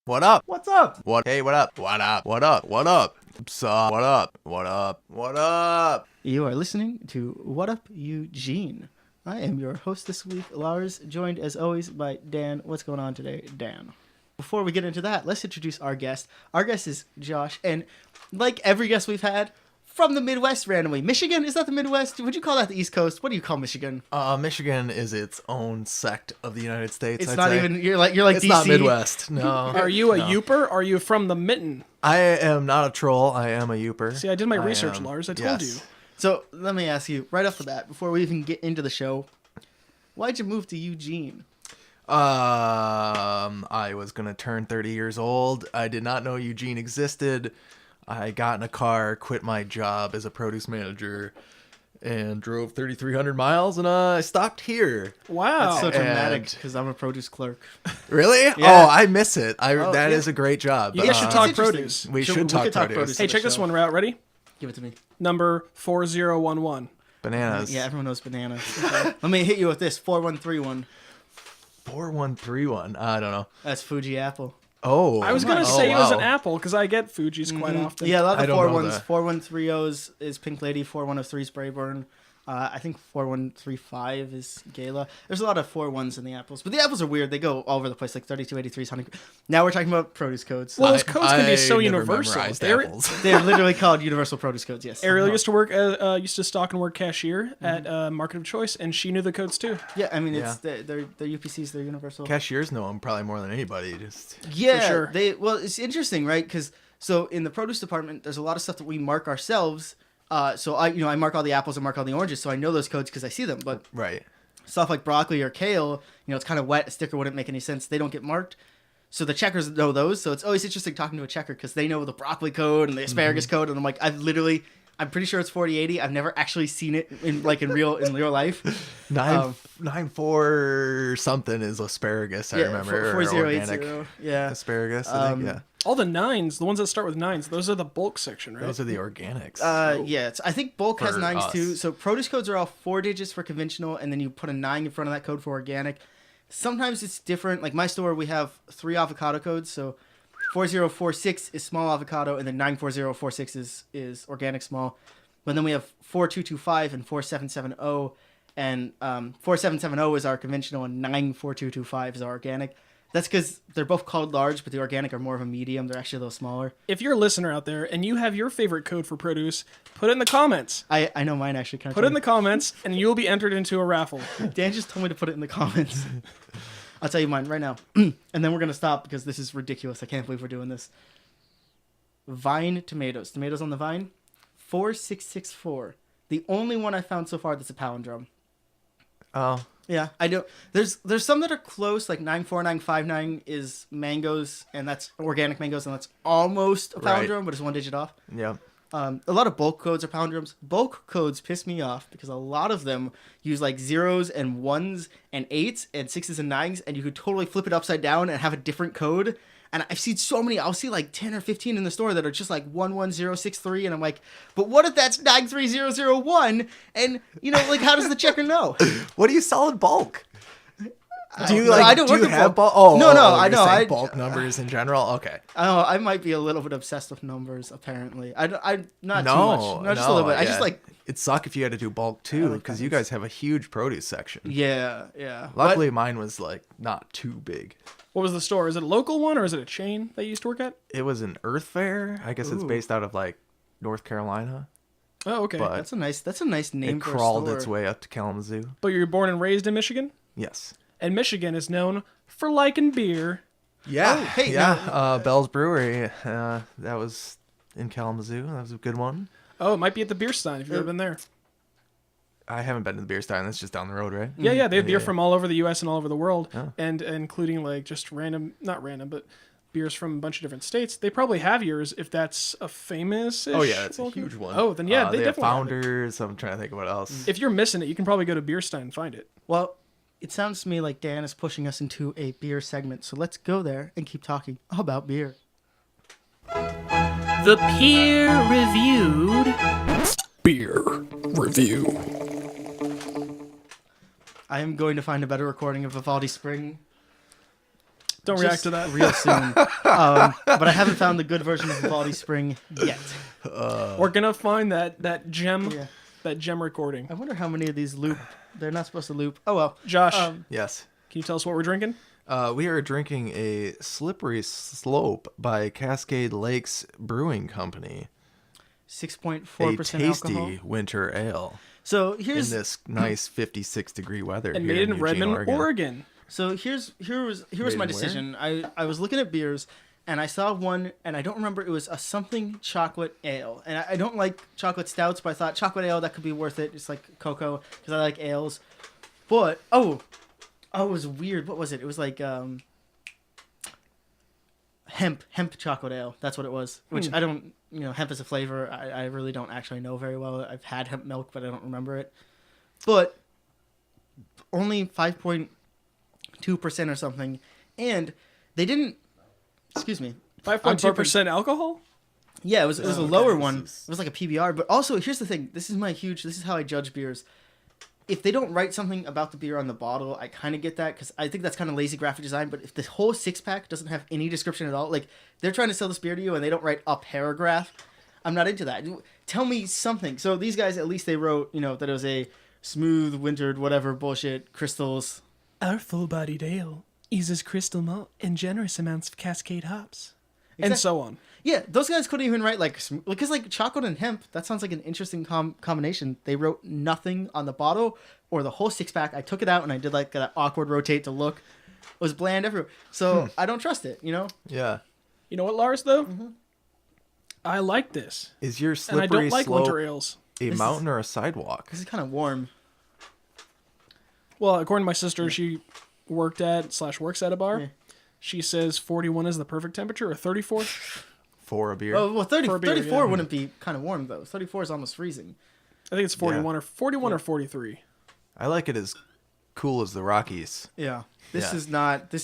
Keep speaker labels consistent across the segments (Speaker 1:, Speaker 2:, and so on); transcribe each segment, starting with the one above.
Speaker 1: What up?
Speaker 2: What's up?
Speaker 1: What? Hey, what up? What up? What up? What up? So, what up? What up? What up?
Speaker 2: You are listening to What Up Eugene. I am your host this week, Lars, joined as always by Dan. What's going on today, Dan? Before we get into that, let's introduce our guest. Our guest is Josh, and like every guest we've had, from the Midwest randomly. Michigan, is that the Midwest? Would you call that the East Coast? What do you call Michigan?
Speaker 1: Michigan is its own sect of the United States.
Speaker 2: It's
Speaker 1: I'd
Speaker 2: not
Speaker 1: say.
Speaker 2: even, you're like
Speaker 1: It's
Speaker 2: DC.
Speaker 1: not Midwest, no.
Speaker 3: Are you a Youper? Are you from the Mitten?
Speaker 1: I am not a troll. I am a Youper.
Speaker 3: See, I did my research, Lars. I told you.
Speaker 2: So let me ask you, right off the bat, before we even get into the show, why'd you move to Eugene?
Speaker 1: I was going to turn 30 years old. I did not know Eugene existed. I got in a car, quit my job as a produce manager, and drove 3,300 miles, and I stopped here.
Speaker 3: Wow.
Speaker 2: That's so dramatic,
Speaker 1: And-
Speaker 2: because I'm a produce clerk.
Speaker 1: Really?
Speaker 2: Yeah.
Speaker 1: Oh, I miss it. That
Speaker 2: yeah.
Speaker 1: is a great job.
Speaker 3: You guys should talk
Speaker 2: It's interesting.
Speaker 3: produce.
Speaker 1: We
Speaker 2: So
Speaker 1: should
Speaker 2: we
Speaker 1: talk
Speaker 2: could talk
Speaker 1: produce.
Speaker 2: produce.
Speaker 3: Hey, check this one out. Ready?
Speaker 2: Give it to me.
Speaker 3: Number 4011.
Speaker 1: Bananas.
Speaker 2: Yeah, everyone knows bananas. Okay. Let me hit you with this, 4131.
Speaker 1: 4131. I don't know.
Speaker 2: That's Fuji Apple.
Speaker 1: Oh.
Speaker 3: I was going to
Speaker 1: oh,
Speaker 3: say it was an
Speaker 1: wow.
Speaker 3: apple because I get Fuji's quite often.
Speaker 2: Yeah, a lot
Speaker 1: I
Speaker 2: of the
Speaker 1: don't know
Speaker 2: 41s.
Speaker 1: that.
Speaker 2: 4130s is Pink Lady, 4103 Sprayburn. I think 4135 is Gala. There's a lot of 41s in the apples. But the apples are weird. They go all over the place, like 3283 is honey. Now we're talking about produce codes.
Speaker 3: Well, those codes can be so
Speaker 1: I never
Speaker 3: universal.
Speaker 1: memorized
Speaker 3: They're-
Speaker 1: apples.
Speaker 2: They're literally called universal produce codes, yes.
Speaker 3: Ariel used to stock and work cashier at Market of Choice, and she knew the codes too.
Speaker 2: Yeah, I mean,
Speaker 1: Yeah.
Speaker 2: they're UPCs, they're universal.
Speaker 1: Cashiers know them probably more than anybody. Just
Speaker 2: Yeah,
Speaker 3: For sure.
Speaker 2: well, it's interesting, right? Because so in the produce department, there's a lot of stuff that we mark ourselves. So I mark all the apples and mark all the oranges, so I know those codes because I see them. But
Speaker 1: right.
Speaker 2: stuff like broccoli or kale, it's kind of wet. A sticker wouldn't make any sense. They don't get marked. So the checkers know those. So it's always interesting talking to a checker because they know the broccoli code and the asparagus code. And I'm like, I'm pretty sure it's 4080. I've never actually seen it in real life.
Speaker 1: 994 something is asparagus. I remember. or
Speaker 2: 4080.
Speaker 1: organic
Speaker 2: Yeah.
Speaker 1: asparagus. I think, yeah.
Speaker 3: All the nines, the ones that start with nines, those are the bulk section, right?
Speaker 1: Those are the organics.
Speaker 2: Yeah, I think bulk has
Speaker 1: For
Speaker 2: nines
Speaker 1: us.
Speaker 2: too. So produce codes are all 4 digits for conventional, and then you put a 9 in front of that code for organic. Sometimes it's different. Like my store, we have 3 avocado codes. So 4046 is small avocado, and then 94046 is organic small. But then we have 4225 and 4770, and 4770 is our conventional, and 94225 is our organic. That's because they're both called large, but the organic are more of a medium. They're actually a little smaller.
Speaker 3: If you're a listener out there and you have your favorite code for produce, put it in the comments.
Speaker 2: I know mine actually.
Speaker 3: Put it in the comments, and you will be entered into a raffle.
Speaker 2: Dan just told me to put it in the comments. I'll tell you mine right now. And then we're going to stop because this is ridiculous. I can't believe we're doing this. Vine tomatoes. Tomatoes on the vine. 4664. The only one I found so far that's a palindrome.
Speaker 1: oh.
Speaker 2: Yeah, I do. There's some that are close, like 94959 is mangoes, and that's organic mangoes, and that's almost a palindrome,
Speaker 1: Right.
Speaker 2: but it's 1 digit off.
Speaker 1: Yeah.
Speaker 2: A lot of bulk codes are palindromes. Bulk codes piss me off because a lot of them use like 0s and 1s and 8s and 6s and 9s, and you could totally flip it upside down and have a different code. And I've seen so many. I'll see like 10 or 15 in the store that are just like 11063, and I'm like, but what if that's 93001? And how does the checker know?
Speaker 1: What do you sell in bulk? Do you
Speaker 2: I don't work in
Speaker 1: have
Speaker 2: bulk.
Speaker 1: bulk? Oh,
Speaker 2: No,
Speaker 1: you're
Speaker 2: I know.
Speaker 1: saying bulk numbers in general. Okay.
Speaker 2: I might be a little bit obsessed with numbers. Apparently, I'm not too
Speaker 1: No,
Speaker 2: much. No, just a little bit. I just
Speaker 1: yeah.
Speaker 2: like.
Speaker 1: It'd suck if you had to do bulk too,
Speaker 2: like
Speaker 1: because you
Speaker 2: numbers.
Speaker 1: guys have a huge produce section.
Speaker 2: Yeah.
Speaker 1: Luckily, mine was like not too big.
Speaker 3: What was the store? Is it a local one or is it a chain that you used to work at?
Speaker 1: It was an Earth Fair. I guess it's
Speaker 2: Ooh.
Speaker 1: based out of like North Carolina.
Speaker 3: Oh, okay.
Speaker 1: But
Speaker 2: That's a nice name
Speaker 1: it
Speaker 2: for
Speaker 1: crawled
Speaker 2: a store.
Speaker 1: its way up to Kalamazoo.
Speaker 3: But you were born and raised in Michigan?
Speaker 1: Yes.
Speaker 3: And Michigan is known for liking beer.
Speaker 1: Yeah.
Speaker 2: Oh, hey,
Speaker 1: yeah. Bell's Brewery. That was in Kalamazoo. That was a good one.
Speaker 3: Oh, it might be at the Beer Stein if you've ever been there.
Speaker 1: I haven't been to the Beer Stein. That's just down the road, right?
Speaker 3: Yeah, they have beer
Speaker 1: Yeah.
Speaker 3: from all over the U.S. and all over the world,
Speaker 1: Oh.
Speaker 3: and including like just not random, but beers from a bunch of different states. They probably have yours if that's a famous.
Speaker 1: Oh yeah, that's a huge one.
Speaker 3: Oh, then yeah, they
Speaker 1: have
Speaker 3: definitely have it.
Speaker 1: Founders. I'm trying to think of what else.
Speaker 3: If you're missing it, you can probably go to Beer Stein and find it.
Speaker 2: Well, it sounds to me like Dan is pushing us into a beer segment, so let's go there and keep talking about beer.
Speaker 4: The peer-reviewed
Speaker 3: Beer review.
Speaker 2: I am going to find a better recording of Vivaldi Spring
Speaker 3: Don't react to that.
Speaker 2: real soon. But I haven't found the good version of the Baldy Spring yet.
Speaker 3: We're gonna find that gem,
Speaker 2: Yeah.
Speaker 3: that gem recording.
Speaker 2: I wonder how many of these loop. They're not supposed to loop. Oh well.
Speaker 3: Josh,
Speaker 1: Yes.
Speaker 3: can you tell us what we're drinking?
Speaker 1: We are drinking a Slippery Slope by Cascade Lakes Brewing Company.
Speaker 2: 6.4%
Speaker 1: A tasty
Speaker 2: alcohol.
Speaker 1: winter ale
Speaker 2: So
Speaker 1: in
Speaker 2: here's
Speaker 1: this nice 56-degree weather.
Speaker 3: And
Speaker 1: here
Speaker 3: made in
Speaker 1: Eugene,
Speaker 3: Redmond, Oregon.
Speaker 2: So here was
Speaker 1: Made
Speaker 2: my
Speaker 1: in where?
Speaker 2: decision. I was looking at beers and I saw one and I don't remember, it was a something chocolate ale. And I don't like chocolate stouts, but I thought chocolate ale, that could be worth it, just like cocoa, because I like ales. But it was weird. What was it? It was like hemp chocolate ale. That's what it was. Which I don't, hemp is a flavor I really don't actually know very well. I've had hemp milk, but I don't remember it. But only 5.2% or something, and they didn't. Excuse me.
Speaker 3: 5.2% alcohol.
Speaker 2: Yeah, it was a
Speaker 1: okay.
Speaker 2: lower one. It was like a PBR. But also, here's the thing. This is how I judge beers. If they don't write something about the beer on the bottle, I kind of get that, because I think that's kind of lazy graphic design. But if the whole 6-pack doesn't have any description at all, like they're trying to sell this beer to you and they don't write a paragraph, I'm not into that. Tell me something. So these guys, at least they wrote, that it was a smooth, wintered, whatever bullshit, crystals.
Speaker 3: Our full-bodied ale uses crystal malt and generous amounts of Cascade hops, and so on.
Speaker 2: Yeah, those guys couldn't even write because like chocolate and hemp, that sounds like an interesting combination. They wrote nothing on the bottle or the whole 6-pack. I took it out and I did like that awkward rotate to look. It was bland everywhere. So I don't trust it,
Speaker 1: Yeah.
Speaker 3: You know what, Lars? Though, I like this,
Speaker 1: Is your
Speaker 3: and I
Speaker 1: Slippery
Speaker 3: don't like
Speaker 1: Slope
Speaker 3: winter ales.
Speaker 1: a mountain or a sidewalk?
Speaker 2: This is kind of warm.
Speaker 3: Well, according to my sister, she works at a bar.
Speaker 2: Yeah.
Speaker 3: She says 41 is the perfect temperature, or 34.
Speaker 1: For a beer?
Speaker 2: Oh, well, 34
Speaker 3: yeah.
Speaker 2: wouldn't be kind of warm, though. 34 is almost freezing.
Speaker 3: I think it's 41
Speaker 1: Yeah.
Speaker 3: or 41 or 43.
Speaker 1: I like it as cool as the Rockies.
Speaker 2: Yeah. This
Speaker 1: Yeah.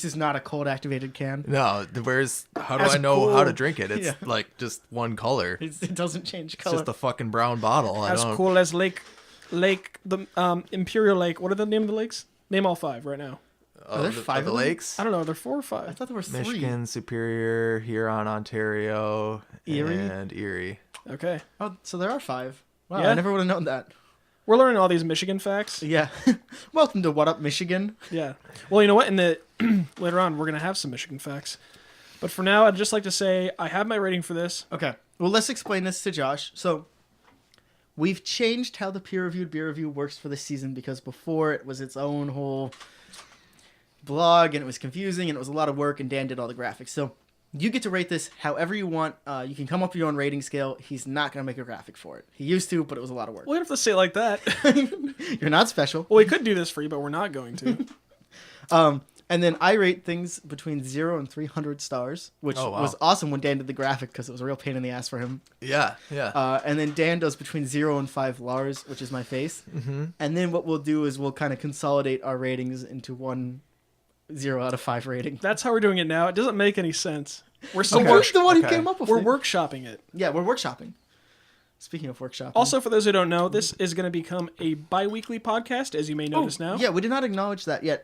Speaker 2: is not a cold activated can.
Speaker 1: No, how do
Speaker 2: As
Speaker 1: I know
Speaker 2: cool-
Speaker 1: how to drink it? It's
Speaker 2: Yeah.
Speaker 1: like just one color.
Speaker 2: It doesn't change
Speaker 1: It's
Speaker 2: color.
Speaker 1: just a fucking brown bottle.
Speaker 3: As cool as Lake, the Imperial Lake. What are the name of the lakes? Name all 5 right now.
Speaker 2: Are there 5
Speaker 1: of the
Speaker 2: of them?
Speaker 1: lakes?
Speaker 3: I don't know. Are there 4 or
Speaker 2: I
Speaker 3: 5?
Speaker 2: thought there were 3.
Speaker 1: Michigan, Superior, Huron, Ontario,
Speaker 2: Erie?
Speaker 1: and Erie.
Speaker 3: Okay.
Speaker 2: Oh, so there are 5. Wow,
Speaker 3: Yeah.
Speaker 2: I never would have known that.
Speaker 3: We're learning all these Michigan facts.
Speaker 2: Yeah. Welcome to What Up, Michigan.
Speaker 3: Yeah. Well, you know what? In the later on, we're gonna have some Michigan facts. But for now, I'd just like to say I have my rating for this.
Speaker 2: Okay. Well, let's explain this to Josh. So, we've changed how the peer-reviewed beer review works for this season, because before it was its own whole blog and it was confusing and it was a lot of work and Dan did all the graphics. So, you get to rate this however you want. You can come up with your own rating scale. He's not going to make a graphic for it. He used to, but it was a lot of work.
Speaker 3: We don't have to say it like that.
Speaker 2: You're not special.
Speaker 3: Well, we could do this for you, but we're not going to.
Speaker 2: And then I rate things between 0 and 300 stars, which
Speaker 1: Oh, wow.
Speaker 2: was awesome when Dan did the graphic because it was a real pain in the ass for him.
Speaker 1: Yeah, yeah.
Speaker 2: And then Dan does between 0 and 5 Lars, which is my face. Mm-hmm. And then what we'll do is we'll kind of consolidate our ratings into one 0 out of 5 rating.
Speaker 3: That's how we're doing it now. It doesn't make any sense. We're still
Speaker 2: So who's the one who came up with
Speaker 3: we're
Speaker 2: it?
Speaker 3: workshopping it.
Speaker 2: Yeah, we're workshopping. Speaking of workshopping.
Speaker 3: Also, for those who don't know, this is going to become a bi-weekly podcast, as you may notice now.
Speaker 2: Yeah, we did not acknowledge that yet.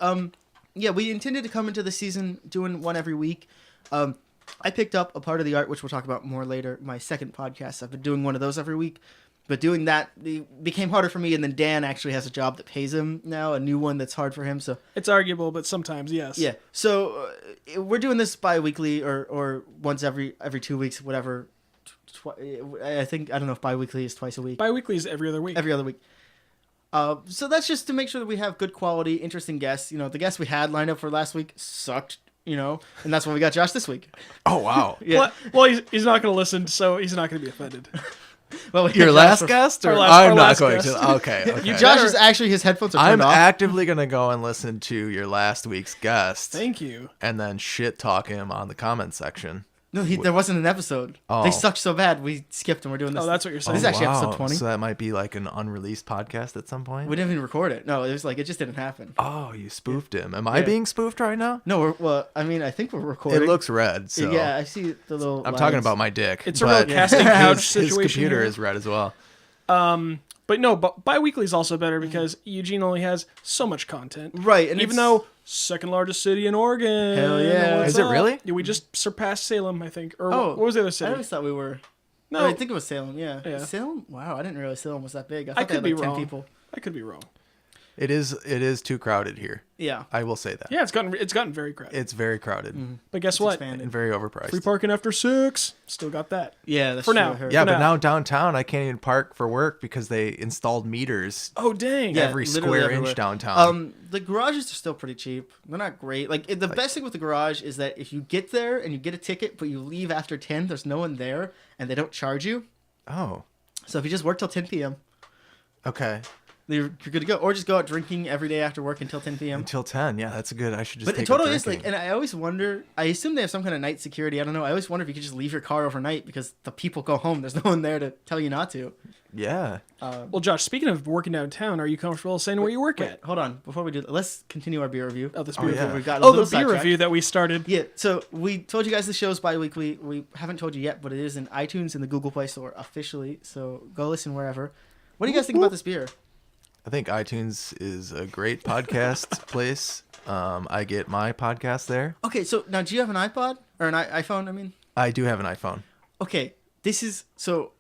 Speaker 2: Yeah, we intended to come into the season doing one every week. I picked up a part of the art, which we'll talk about more later. My second podcast, I've been doing one of those every week. But doing that it became harder for me, and then Dan actually has a job that pays him now, a new one that's hard for him. So
Speaker 3: It's arguable, but sometimes, yes.
Speaker 2: yeah, so we're doing this bi-weekly or once every 2 weeks, whatever. I don't know if bi-weekly is twice a week.
Speaker 3: Bi-weekly is every other week.
Speaker 2: Every other week. So that's just to make sure that we have good quality, interesting guests. The guests we had lined up for last week sucked, and that's why we got Josh this week.
Speaker 1: Oh, wow.
Speaker 2: Yeah.
Speaker 3: Well, he's not going to listen, so he's not going to be offended.
Speaker 2: Well, we
Speaker 1: Your
Speaker 2: got
Speaker 1: last
Speaker 2: Josh
Speaker 1: guest? Or
Speaker 3: Our last-
Speaker 1: I'm
Speaker 3: our
Speaker 1: not
Speaker 3: last
Speaker 1: going
Speaker 3: guest.
Speaker 1: to. Okay.
Speaker 2: Josh is actually, his headphones are
Speaker 1: I'm
Speaker 2: turned off.
Speaker 1: actively going to go and listen to your last week's guest
Speaker 3: Thank you.
Speaker 1: and then shit talk him on the comment section.
Speaker 2: No, there wasn't an episode.
Speaker 1: Oh.
Speaker 2: They sucked so bad, we skipped and we're doing this.
Speaker 3: Oh, that's what you're saying.
Speaker 2: This is actually
Speaker 1: wow.
Speaker 2: episode 20.
Speaker 1: So that might be like an unreleased podcast at some point?
Speaker 2: We didn't even record it. No, it was it just didn't happen.
Speaker 1: Oh, you spoofed him. Am I
Speaker 2: Yeah.
Speaker 1: being spoofed right now?
Speaker 2: No, I think we're recording.
Speaker 1: It looks red, so
Speaker 2: Yeah, I see the little
Speaker 1: I'm talking
Speaker 2: lines.
Speaker 1: about my dick.
Speaker 3: It's a real
Speaker 1: but
Speaker 3: casting couch
Speaker 1: his
Speaker 3: situation
Speaker 1: computer
Speaker 3: here.
Speaker 1: is red as well.
Speaker 3: But But no, but bi-weekly is also better because Eugene only has so much content.
Speaker 2: Right. And
Speaker 3: Even though second largest city in Oregon.
Speaker 2: Hell yeah.
Speaker 3: What's
Speaker 1: Is it
Speaker 3: up?
Speaker 1: really?
Speaker 3: Yeah, we just surpassed Salem, I think. Or
Speaker 2: Oh,
Speaker 3: what was the other
Speaker 2: I
Speaker 3: city?
Speaker 2: always thought we were.
Speaker 3: No,
Speaker 2: I think it was Salem. Yeah.
Speaker 3: Yeah.
Speaker 2: Salem. Wow, I didn't realize Salem was that big. I thought
Speaker 3: I
Speaker 2: they
Speaker 3: could
Speaker 2: had
Speaker 3: be
Speaker 2: like 10
Speaker 3: wrong.
Speaker 2: people.
Speaker 3: I could be wrong.
Speaker 1: It is too crowded here.
Speaker 2: Yeah.
Speaker 1: I will say that.
Speaker 3: Yeah, it's gotten very crowded.
Speaker 1: It's very crowded
Speaker 3: But guess what?
Speaker 2: expanded.
Speaker 1: and very overpriced.
Speaker 3: Free parking after 6. Still got that.
Speaker 2: Yeah, that's
Speaker 3: For
Speaker 2: true,
Speaker 3: now.
Speaker 2: I heard.
Speaker 1: Yeah,
Speaker 3: For
Speaker 1: but
Speaker 3: now.
Speaker 1: now downtown I can't even park for work because they installed meters
Speaker 3: Oh dang.
Speaker 2: Yeah.
Speaker 1: every
Speaker 2: literally
Speaker 1: square
Speaker 2: everywhere.
Speaker 1: inch downtown.
Speaker 2: The garages are still pretty cheap. They're not great. Like the best thing with the garage is that if you get there and you get a ticket, but you leave after 10, there's no one there, and they don't charge you.
Speaker 1: Oh,
Speaker 2: So if you just work till 10 p.m.,
Speaker 1: okay.
Speaker 2: you're good to go. Or just go out drinking every day after work until 10 p.m.
Speaker 1: Until 10. Yeah, that's good. I should just
Speaker 2: But
Speaker 1: take
Speaker 2: it totally
Speaker 1: up
Speaker 2: is like,
Speaker 1: drinking.
Speaker 2: and I always wonder. I assume they have some kind of night security. I don't know. I always wonder if you could just leave your car overnight because the people go home. There's no one there to tell you not to.
Speaker 1: Yeah.
Speaker 3: Well, Josh, speaking of working downtown, are you comfortable saying where you work
Speaker 2: Wait,
Speaker 3: at?
Speaker 2: hold on. Before we do that, let's continue our beer review.
Speaker 3: Oh, this
Speaker 1: Oh,
Speaker 3: beer
Speaker 1: yeah.
Speaker 3: review.
Speaker 2: We've got a
Speaker 3: Oh,
Speaker 2: little
Speaker 3: the beer
Speaker 2: sidetracked.
Speaker 3: review that we started.
Speaker 2: Yeah, so we told you guys the show's bi-weekly. We haven't told you yet, but it is in iTunes and the Google Play Store officially. So go listen wherever. What do you guys think about this beer?
Speaker 1: I think iTunes is a great podcast place. I get my podcast there.
Speaker 2: Okay, so now do you have an iPod or an iPhone? I mean,
Speaker 1: I do have an iPhone.
Speaker 2: okay, this is so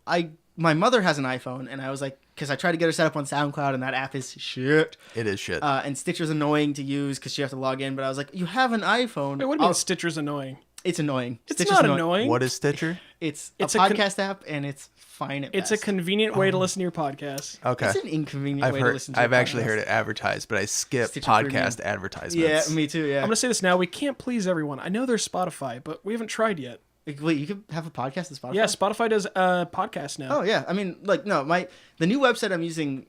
Speaker 2: my mother has an iPhone, and I was like, because I tried to get her set up on SoundCloud, and that app is shit.
Speaker 1: It is shit.
Speaker 2: And Stitcher's annoying to use because you have to log in. But I was like, you have an iPhone.
Speaker 3: Wait, what do you mean Stitcher's annoying?
Speaker 2: It's annoying.
Speaker 3: It's
Speaker 2: Stitcher's
Speaker 3: not annoying.
Speaker 1: What is Stitcher?
Speaker 2: It's
Speaker 3: It's
Speaker 2: a
Speaker 3: a con-
Speaker 2: podcast app, and it's fine at
Speaker 3: It's a
Speaker 2: best.
Speaker 3: convenient way to listen to your podcast.
Speaker 1: Okay.
Speaker 2: It's an inconvenient way to listen to
Speaker 1: I've
Speaker 2: a
Speaker 1: actually
Speaker 2: podcast.
Speaker 1: heard it advertised, but I skip
Speaker 2: Stitcher
Speaker 1: podcast
Speaker 2: Premium.
Speaker 1: advertisements.
Speaker 2: Yeah, me too. Yeah.
Speaker 3: I'm going to say this now. We can't please everyone. I know there's Spotify, but we haven't tried yet.
Speaker 2: Wait, you could have a podcast on Spotify?
Speaker 3: Yeah, Spotify does podcasts now.
Speaker 2: Oh yeah. I mean, like, no, the new website I'm using,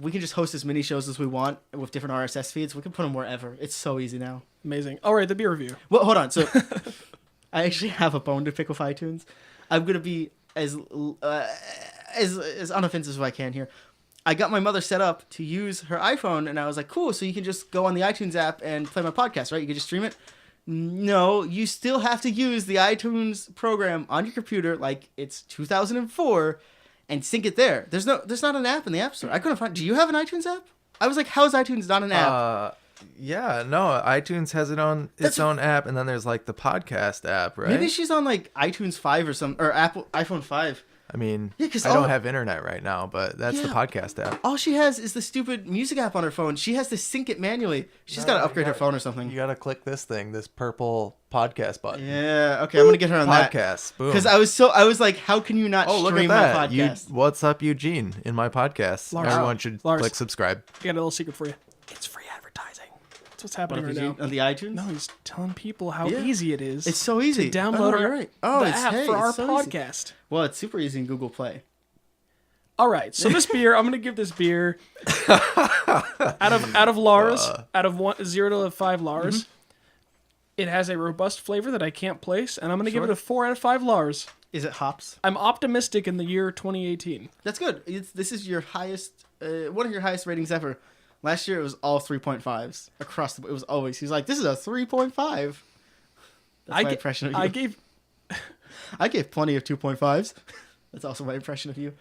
Speaker 2: we can just host as many shows as we want with different RSS feeds. We can put them wherever. It's so easy now.
Speaker 3: Amazing. All right, the beer review.
Speaker 2: Well, hold on. So, I actually have a bone to pick with iTunes. I'm gonna be as unoffensive as I can here. I got my mother set up to use her iPhone, and I was like, cool. So you can just go on the iTunes app and play my podcast, right? You can just stream it. No, you still have to use the iTunes program on your computer, like it's 2004, and sync it there. There's not an app in the App Store. I couldn't find. Do you have an iTunes app? I was like, how is iTunes not an app?
Speaker 1: Yeah, no, iTunes has its own app, and then there's like the podcast app, right?
Speaker 2: Maybe she's on like iTunes 5 or some, or Apple iPhone 5.
Speaker 1: I mean,
Speaker 2: Yeah, 'cause
Speaker 1: I
Speaker 2: all-
Speaker 1: don't have internet right now, but that's the
Speaker 2: Yeah.
Speaker 1: podcast app.
Speaker 2: All she has is the stupid music app on her phone. She has to sync it manually. She's got to upgrade her phone or something.
Speaker 1: You gotta click this thing, this purple podcast button.
Speaker 2: Yeah. Okay, I'm gonna get her on that.
Speaker 1: Podcast. Boom.
Speaker 2: Because I was like, how can you not
Speaker 1: Oh, look at
Speaker 2: stream
Speaker 1: that!
Speaker 2: my podcast?
Speaker 1: What's up, Eugene? In my podcast,
Speaker 3: Lars.
Speaker 1: everyone should
Speaker 3: Lars.
Speaker 1: click subscribe.
Speaker 3: I got a little secret for you. It's free advertising. That's what's happening right now.
Speaker 2: On the iTunes?
Speaker 3: No, he's telling people how
Speaker 2: Yeah.
Speaker 3: easy it is.
Speaker 2: It's so easy.
Speaker 3: to download
Speaker 2: Oh, you're right. Oh,
Speaker 3: the
Speaker 2: it's
Speaker 3: app
Speaker 2: hey,
Speaker 3: for our
Speaker 2: it's so easy.
Speaker 3: podcast.
Speaker 2: Well, it's super easy in Google Play.
Speaker 3: All right, so this beer, I'm gonna give this beer out of Lars, out of 0 to 5 Lars. It has a robust flavor that I can't place, and I'm gonna give it a 4 out of 5 Lars.
Speaker 2: Is it hops?
Speaker 3: I'm optimistic in the year 2018.
Speaker 2: That's good. This is your highest, one of your highest ratings ever. Last year it was all 3.5s across the. It was always. He's like, this is a 3.5. That's my impression of you. I gave plenty of 2.5s. That's also my impression of you.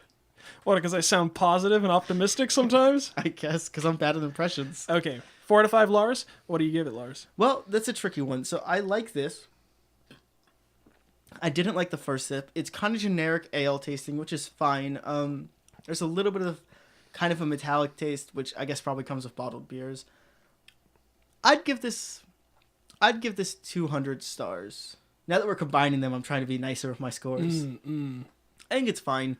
Speaker 3: What? Because I sound positive and optimistic sometimes.
Speaker 2: I guess because I'm bad at impressions.
Speaker 3: Okay, 4 out of 5 Lars. What do you give it, Lars?
Speaker 2: Well, that's a tricky one. So I like this. I didn't like the first sip. It's kind of generic ale tasting, which is fine. There's a little bit of kind of a metallic taste, which I guess probably comes with bottled beers. I'd give this 200 stars. Now that we're combining them, I'm trying to be nicer with my scores. I think it's fine.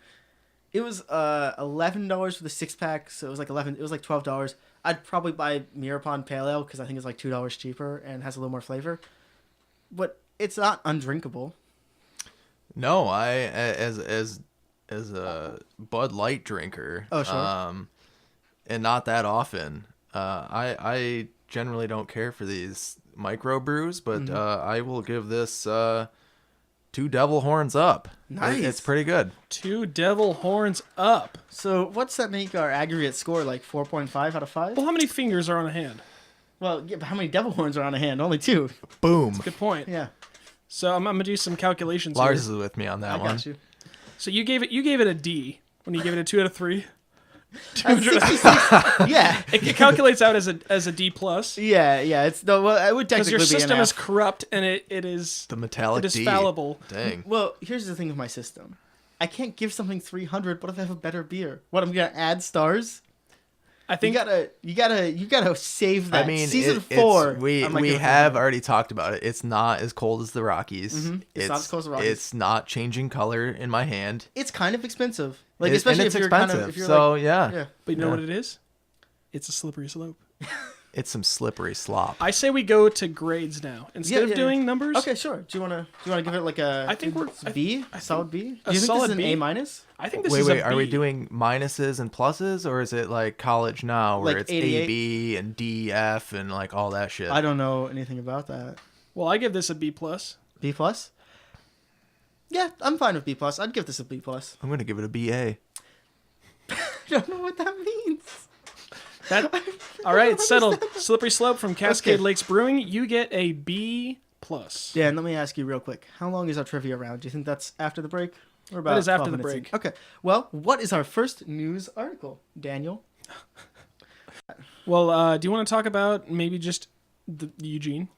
Speaker 2: It was $11 for the 6-pack, so it was like $12. I'd probably buy Mirapon Pale Ale because I think it's like $2 cheaper and has a little more flavor. But it's not undrinkable.
Speaker 1: No, I as a Bud Light drinker.
Speaker 2: Oh, sure.
Speaker 1: And not that often. I generally don't care for these micro brews, but I will give this 2 devil horns up.
Speaker 2: Nice.
Speaker 1: It's pretty good.
Speaker 3: 2 devil horns up.
Speaker 2: So what's that make our aggregate score, like 4.5 out of 5?
Speaker 3: Well, how many fingers are on a hand?
Speaker 2: Well, yeah, but how many devil horns are on a hand? Only 2.
Speaker 1: Boom.
Speaker 3: Good point.
Speaker 2: Yeah,
Speaker 3: So I'm gonna do some calculations
Speaker 1: Lars
Speaker 3: here.
Speaker 1: is with me on that
Speaker 2: I
Speaker 1: one.
Speaker 2: got you.
Speaker 3: So you gave it a D when you gave it a 2 out of 3.
Speaker 2: At 66, yeah.
Speaker 3: It calculates out as a D plus
Speaker 2: Yeah. It's no. Well, it would
Speaker 3: because
Speaker 2: technically
Speaker 3: your
Speaker 2: be
Speaker 3: system
Speaker 2: an
Speaker 3: is
Speaker 2: F.
Speaker 3: corrupt and it is
Speaker 1: The metallic
Speaker 3: it is
Speaker 1: D.
Speaker 3: fallible.
Speaker 1: Dang.
Speaker 2: Well, here's the thing with my system. I can't give something 300. What if I have a better beer? What, I'm gonna add stars?
Speaker 3: I think
Speaker 2: You gotta save that.
Speaker 1: I mean,
Speaker 2: Season
Speaker 1: it's,
Speaker 2: 4.
Speaker 1: we
Speaker 2: I'm like, okay,
Speaker 1: have already talked about it. It's not as cold as the Rockies.
Speaker 2: It's not as cold as the Rockies.
Speaker 1: It's not changing color in my hand.
Speaker 2: It's kind of expensive. Like
Speaker 1: And
Speaker 2: especially
Speaker 1: it's
Speaker 2: if you're
Speaker 1: expensive.
Speaker 2: kind of if you're
Speaker 1: so
Speaker 2: like,
Speaker 1: yeah,
Speaker 3: but you know
Speaker 1: Yeah.
Speaker 3: what it is? It's a slippery slope.
Speaker 1: it's some slippery slop.
Speaker 3: I say we go to grades now instead of doing numbers.
Speaker 2: Okay, sure. Do you wanna give it like a?
Speaker 3: I think we're-
Speaker 2: B. Solid B. Do you
Speaker 3: a
Speaker 2: think
Speaker 3: solid
Speaker 2: this is an
Speaker 3: B?
Speaker 2: A minus?
Speaker 3: I think this
Speaker 1: Wait,
Speaker 3: is a
Speaker 1: are we
Speaker 3: B.
Speaker 1: doing minuses and pluses, or is it like college now, where
Speaker 2: Like
Speaker 1: it's
Speaker 2: 88?
Speaker 1: A, B, and D, F, and like all that shit?
Speaker 2: I don't know anything about that.
Speaker 3: Well, I give this a B plus.
Speaker 2: B plus. Yeah, I'm fine with B plus. I'd give this a B plus.
Speaker 1: I'm gonna give it a BA.
Speaker 2: I don't know what that means.
Speaker 3: All right, settled. Slippery slope from Cascade
Speaker 2: Okay.
Speaker 3: Lakes Brewing. You get a B plus.
Speaker 2: Dan, let me ask you real quick. How long is our trivia round? Do you think that's after the break? Or about
Speaker 3: That is after
Speaker 2: 12
Speaker 3: the
Speaker 2: minutes in?
Speaker 3: break.
Speaker 2: Okay. Well, what is our first news article, Daniel?
Speaker 3: Well, do you want to talk about maybe just the Eugene?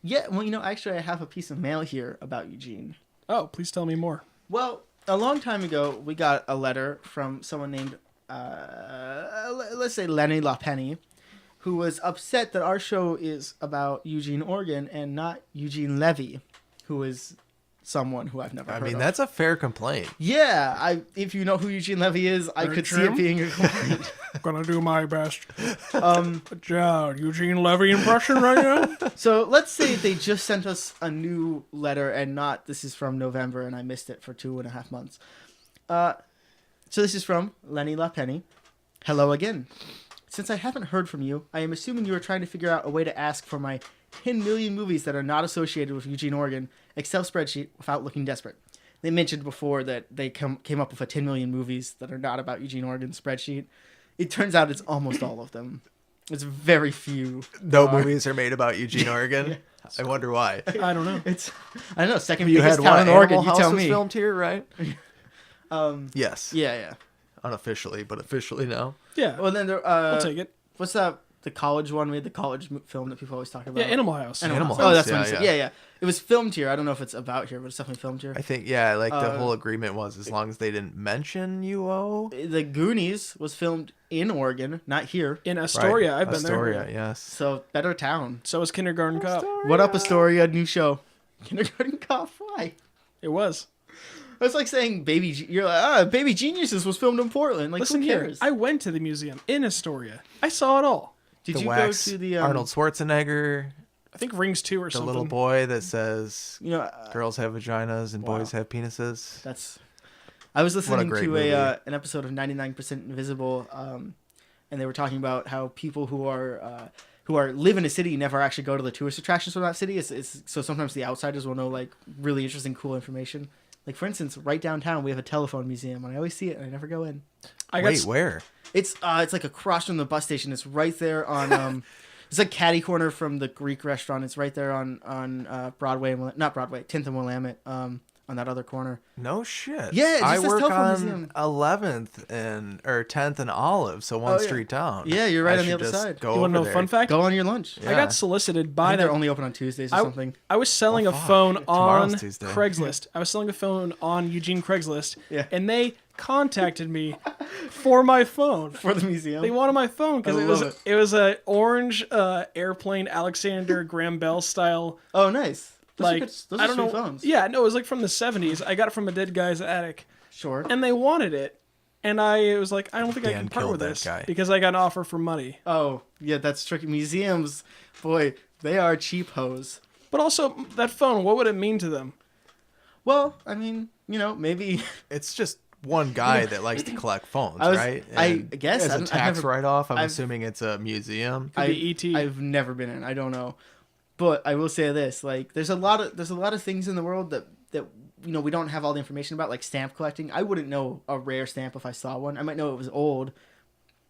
Speaker 2: Yeah, well, actually, I have a piece of mail here about Eugene.
Speaker 3: Oh, please tell me more.
Speaker 2: Well, a long time ago, we got a letter from someone named, let's say Lenny LaPenny, who was upset that our show is about Eugene Oregon and not Eugene Levy, who is someone who I've never heard of.
Speaker 1: That's a fair complaint.
Speaker 2: Yeah, if you know who Eugene Levy is, I could see it
Speaker 3: Jim?
Speaker 2: being a complaint.
Speaker 3: Gonna do my best. Eugene Levy impression right now?
Speaker 2: So let's say they just sent us a new letter and not this is from November and I missed it for 2.5 months. So this is from Lenny LaPenny. Hello again. Since I haven't heard from you, I am assuming you are trying to figure out a way to ask for my 10 million movies that are not associated with Eugene, Oregon, Excel spreadsheet without looking desperate. They mentioned before that they came up with a 10 million movies that are not about Eugene, Oregon spreadsheet. It turns out it's almost all of them. It's very few.
Speaker 1: No movies are made about Eugene, Oregon. I wonder why.
Speaker 3: I don't know.
Speaker 2: I don't know, second
Speaker 1: You
Speaker 2: biggest
Speaker 1: had
Speaker 2: town
Speaker 1: what?
Speaker 2: in Oregon,
Speaker 1: Animal
Speaker 2: you
Speaker 1: House
Speaker 2: tell
Speaker 1: was
Speaker 2: me.
Speaker 1: filmed here, right? Yes.
Speaker 2: Yeah.
Speaker 1: Unofficially, but officially now.
Speaker 3: Yeah,
Speaker 2: Well, then there,
Speaker 3: I'll take it.
Speaker 2: what's that? The college one, we had the college film that people always talk about.
Speaker 3: Yeah, Animal House.
Speaker 1: Animal
Speaker 2: Oh, that's
Speaker 1: House,
Speaker 2: what you said. Yeah. It was filmed here. I don't know if it's about here, but it's definitely filmed here.
Speaker 1: I think, the whole agreement was as long as they didn't mention UO.
Speaker 2: The Goonies was filmed in Oregon, not here.
Speaker 3: In Astoria,
Speaker 1: Right.
Speaker 3: I've been
Speaker 1: Astoria,
Speaker 3: there.
Speaker 1: yes.
Speaker 2: So, better town.
Speaker 3: So is Kindergarten Cop.
Speaker 2: What up, Astoria? New show. Kindergarten Cop. Why?
Speaker 3: It was.
Speaker 2: It's like saying you're like, Baby Geniuses was filmed in Portland. Like,
Speaker 3: Listen
Speaker 2: who
Speaker 3: here.
Speaker 2: cares?
Speaker 3: I went to the museum in Astoria. I saw it all.
Speaker 2: Did
Speaker 1: The
Speaker 2: you
Speaker 1: wax,
Speaker 2: go to the
Speaker 1: Arnold Schwarzenegger,
Speaker 3: I think Rings 2 or
Speaker 1: the
Speaker 3: something.
Speaker 1: little boy that says
Speaker 2: uh,
Speaker 1: girls have vaginas and
Speaker 2: wow.
Speaker 1: boys have penises.
Speaker 2: That's. I was listening
Speaker 1: great
Speaker 2: to
Speaker 1: movie.
Speaker 2: an episode of 99% Invisible, and they were talking about how people who live in a city never actually go to the tourist attractions from that city. So sometimes the outsiders will know like really interesting, cool information. Like for instance, right downtown we have a telephone museum, and I always see it, and I never go in.
Speaker 1: Wait, where?
Speaker 2: It's like across from the bus station. It's right there on. It's like catty corner from the Greek restaurant. It's right there on Broadway, not Broadway, 10th and Willamette. On that other corner.
Speaker 1: No shit.
Speaker 2: Yeah, it just
Speaker 1: I
Speaker 2: says
Speaker 1: work
Speaker 2: telephone
Speaker 1: on
Speaker 2: museum.
Speaker 1: 11th or 10th and Olive, so one
Speaker 2: yeah.
Speaker 1: street down.
Speaker 2: Yeah, you're right
Speaker 1: I
Speaker 2: on the
Speaker 1: should
Speaker 2: other
Speaker 1: just
Speaker 2: side.
Speaker 1: Go
Speaker 3: You want to
Speaker 1: over
Speaker 3: know a
Speaker 1: there.
Speaker 3: fun fact?
Speaker 2: Go on your lunch.
Speaker 1: Yeah.
Speaker 3: I got solicited
Speaker 2: I
Speaker 3: by
Speaker 2: think
Speaker 3: that.
Speaker 2: they're only open on Tuesdays or something.
Speaker 3: I was selling a
Speaker 1: fuck.
Speaker 3: phone
Speaker 1: Tomorrow's
Speaker 3: on
Speaker 1: Tuesday.
Speaker 3: Craigslist. I was selling a phone on Eugene Craigslist,
Speaker 2: Yeah.
Speaker 3: and they contacted me for my phone.
Speaker 2: For the museum.
Speaker 3: They wanted my phone because
Speaker 2: I
Speaker 3: it was
Speaker 2: love
Speaker 3: it was a orange airplane Alexander Graham Bell style.
Speaker 2: Oh, nice. Those are
Speaker 3: Like
Speaker 2: good, those
Speaker 3: I
Speaker 2: are
Speaker 3: don't
Speaker 2: sweet
Speaker 3: know.
Speaker 2: phones.
Speaker 3: Yeah, no, it was like from the 70s. I got it from a dead guy's attic,
Speaker 2: Sure.
Speaker 3: and they wanted it, and I was like, I don't think I
Speaker 1: Dan
Speaker 3: can part
Speaker 1: killed
Speaker 3: with
Speaker 1: that
Speaker 3: this
Speaker 1: guy.
Speaker 3: because I got an offer for money.
Speaker 2: Oh, yeah, that's tricky. Museums, boy, they are cheap hoes.
Speaker 3: But also that phone, what would it mean to them?
Speaker 2: Well, I mean, maybe.
Speaker 1: It's just one guy that likes to collect phones,
Speaker 2: I was-
Speaker 1: right?
Speaker 2: I
Speaker 1: And
Speaker 2: guess.
Speaker 1: as
Speaker 2: I
Speaker 1: a
Speaker 2: don't- I've
Speaker 1: tax
Speaker 2: never-
Speaker 1: write-off, I'm
Speaker 2: I've-
Speaker 1: assuming it's a museum.
Speaker 3: Could be E.T.
Speaker 2: I've never been in. I don't know. But I will say this: like, there's a lot of things in the world that we don't have all the information about, like stamp collecting. I wouldn't know a rare stamp if I saw one. I might know it was old.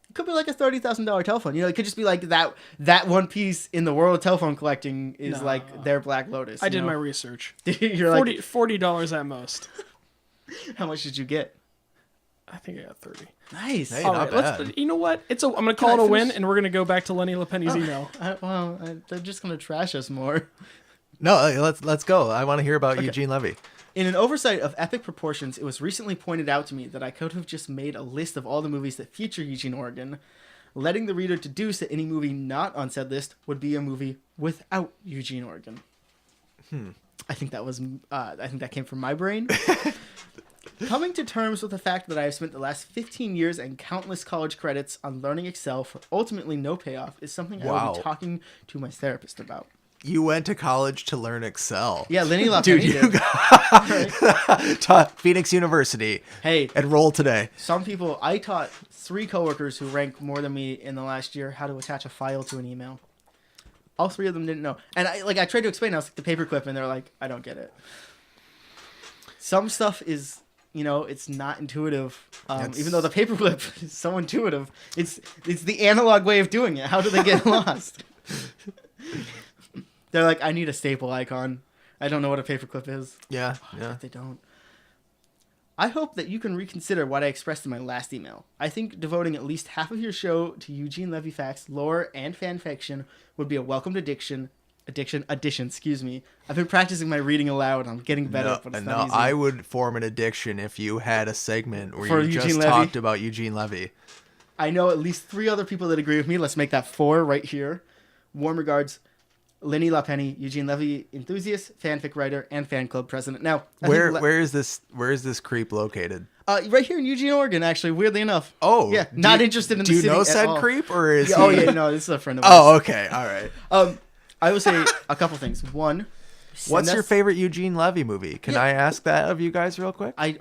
Speaker 2: It could be like a $30,000 telephone. It could just be like that one piece in the world of telephone collecting is like their Black Lotus.
Speaker 3: I did my research.
Speaker 2: You're like,
Speaker 3: $40 at most.
Speaker 2: how much did you get?
Speaker 3: I think I got 30.
Speaker 2: Nice.
Speaker 1: Hey,
Speaker 3: All
Speaker 1: not
Speaker 3: right,
Speaker 1: bad.
Speaker 3: you know what? I'm going to call
Speaker 2: I
Speaker 3: it a win,
Speaker 2: finish?
Speaker 3: and we're going to go back to Lenny LaPenny's email.
Speaker 2: They're just gonna trash us more.
Speaker 1: No, let's go. I want to hear about Eugene Levy.
Speaker 2: In an oversight of epic proportions, it was recently pointed out to me that I could have just made a list of all the movies that feature Eugene Oregon, letting the reader deduce that any movie not on said list would be a movie without Eugene Oregon. I think that came from my brain. Coming to terms with the fact that I have spent the last 15 years and countless college credits on learning Excel for ultimately no payoff is something I will
Speaker 1: Wow.
Speaker 2: be talking to my therapist about.
Speaker 1: You went to college to learn Excel.
Speaker 2: Yeah, Lenny LaPenny
Speaker 1: Dude, you
Speaker 2: did.
Speaker 1: taught Phoenix University.
Speaker 2: Hey,
Speaker 1: Enroll today.
Speaker 2: I taught 3 coworkers who rank more than me in the last year how to attach a file to an email. All 3 of them didn't know. And I tried to explain, I was like, the paperclip, and they're like, I don't get it. Some stuff is, it's not intuitive. Even though the paperclip is so intuitive, it's the analog way of doing it. How do they get lost? They're like, I need a staple icon. I don't know what a paperclip is.
Speaker 1: Yeah.
Speaker 2: But they don't. I hope that you can reconsider what I expressed in my last email. I think devoting at least half of your show to Eugene Levy facts, lore, and fan fiction would be a welcomed addition. Excuse me. I've been practicing my reading aloud. I'm getting better, but it's not easy.
Speaker 1: I would form an addiction if you had a segment where
Speaker 2: For
Speaker 1: you
Speaker 2: Eugene
Speaker 1: just
Speaker 2: Levy?
Speaker 1: talked about Eugene Levy.
Speaker 2: I know at least 3 other people that agree with me. Let's make that 4 right here. Warm regards, Lenny LaPenny, Eugene Levy enthusiast, fanfic writer, and fan club president. Now,
Speaker 1: Where is this creep located?
Speaker 2: right here in Eugene, Oregon, actually, weirdly enough.
Speaker 1: Oh,
Speaker 2: Yeah, not interested in the
Speaker 1: Do you
Speaker 2: city
Speaker 1: know
Speaker 2: at
Speaker 1: said
Speaker 2: all.
Speaker 1: creep or is
Speaker 2: Oh,
Speaker 1: he...
Speaker 2: yeah, no, this is a friend of mine.
Speaker 1: Oh, okay, all right.
Speaker 2: I will say a couple things. One,
Speaker 1: What's
Speaker 2: send
Speaker 1: your
Speaker 2: us-
Speaker 1: favorite Eugene Levy movie? Can I ask that of you guys real quick?
Speaker 2: I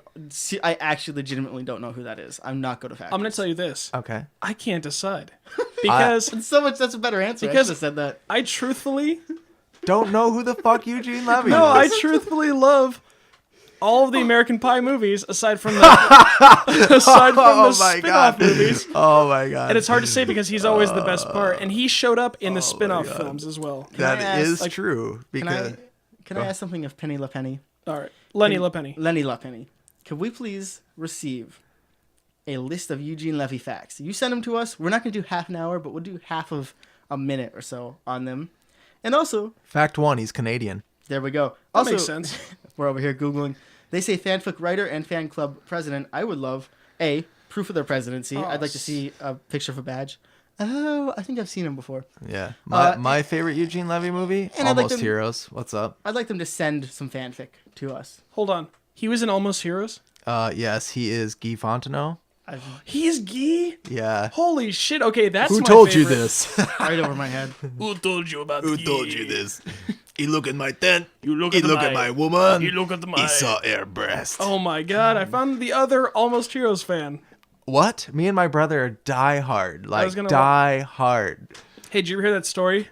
Speaker 2: actually legitimately don't know who that is. I'm not good at facts.
Speaker 3: I'm going to tell you this.
Speaker 1: Okay.
Speaker 3: I can't decide. Because
Speaker 2: That's a better answer.
Speaker 3: Because-
Speaker 2: I should have said that.
Speaker 3: I truthfully...
Speaker 1: Don't know who the fuck Eugene Levy
Speaker 3: No, I
Speaker 1: is.
Speaker 3: truthfully love all of the American Pie movies aside from the spin-off movies.
Speaker 1: Oh my god.
Speaker 3: And it's hard to say because he's always the best part. And he showed up in the spin-off films as well.
Speaker 1: That
Speaker 2: I
Speaker 1: is
Speaker 2: ask,
Speaker 1: true. Because
Speaker 2: Can I ask something of Penny LaPenny?
Speaker 3: All right. Lenny LaPenny.
Speaker 2: Lenny LaPenny. Could we please receive a list of Eugene Levy facts? You send them to us. We're not going to do half an hour, but we'll do half of a minute or so on them. And also,
Speaker 1: fact 1, he's Canadian.
Speaker 2: there we go.
Speaker 3: That
Speaker 2: Also,
Speaker 3: makes sense.
Speaker 2: we're over here Googling. They say fanfic writer and fan club president. I would love, A, proof of their presidency.
Speaker 3: Oh,
Speaker 2: I'd like to see a picture of a badge. Oh, I think I've seen him before.
Speaker 1: Yeah. My favorite Eugene Levy movie,
Speaker 2: and I'd like
Speaker 1: Almost
Speaker 2: to-
Speaker 1: Heroes. What's up?
Speaker 2: I'd like them to send some fanfic to us.
Speaker 3: Hold on. He was in Almost Heroes?
Speaker 1: Yes, he is Guy Fontenot.
Speaker 3: He's Guy?
Speaker 1: Yeah.
Speaker 3: Holy shit. Okay, that's
Speaker 1: Who
Speaker 3: my
Speaker 1: told you
Speaker 3: favorite.
Speaker 1: this?
Speaker 2: Right over my head.
Speaker 3: Who told you about
Speaker 1: Who
Speaker 3: Guy?
Speaker 1: told you this? He look at my tent.
Speaker 3: You look
Speaker 1: He
Speaker 3: at
Speaker 1: look at my woman.
Speaker 3: You look at my...
Speaker 1: He saw air breast.
Speaker 3: Oh my god, I found the other Almost Heroes fan.
Speaker 1: What? Me and my brother are die hard. Like,
Speaker 3: gonna-
Speaker 1: die hard.
Speaker 3: Hey, did you ever hear that story?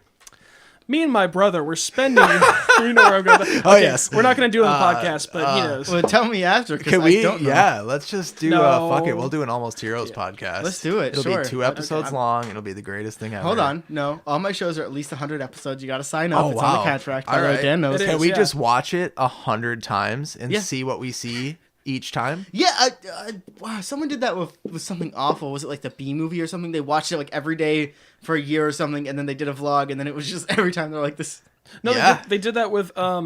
Speaker 3: Me and my brother were spending... you know where I'm going. Okay,
Speaker 1: Oh, yes.
Speaker 3: We're not going to do it on the podcast, but he knows.
Speaker 2: Well, tell me after, because
Speaker 1: Can
Speaker 2: I
Speaker 1: we?
Speaker 2: don't know.
Speaker 1: Yeah, let's just do.
Speaker 3: No.
Speaker 1: Fuck it. We'll do an Almost Heroes podcast.
Speaker 2: Let's do it,
Speaker 1: It'll
Speaker 2: sure.
Speaker 1: be 2 episodes
Speaker 2: Okay.
Speaker 1: long. It'll be the greatest thing ever.
Speaker 2: Hold on. No, all my shows are at least 100 episodes. You got to sign up.
Speaker 1: Oh,
Speaker 2: It's on the
Speaker 1: wow.
Speaker 2: contract.
Speaker 1: All
Speaker 2: By the way,
Speaker 1: right.
Speaker 2: Dan knows.
Speaker 3: It
Speaker 1: Can
Speaker 3: is,
Speaker 1: we
Speaker 3: yeah.
Speaker 1: just watch it 100 times and
Speaker 2: Yeah.
Speaker 1: see what we see each time?
Speaker 2: Yeah, wow, someone did that with something awful. Was it like the B movie or something? They watched it like every day for a year or something, and then they did a vlog, and then it was just every time they're like this.
Speaker 3: No,
Speaker 1: Yeah.
Speaker 3: they did that with...
Speaker 1: I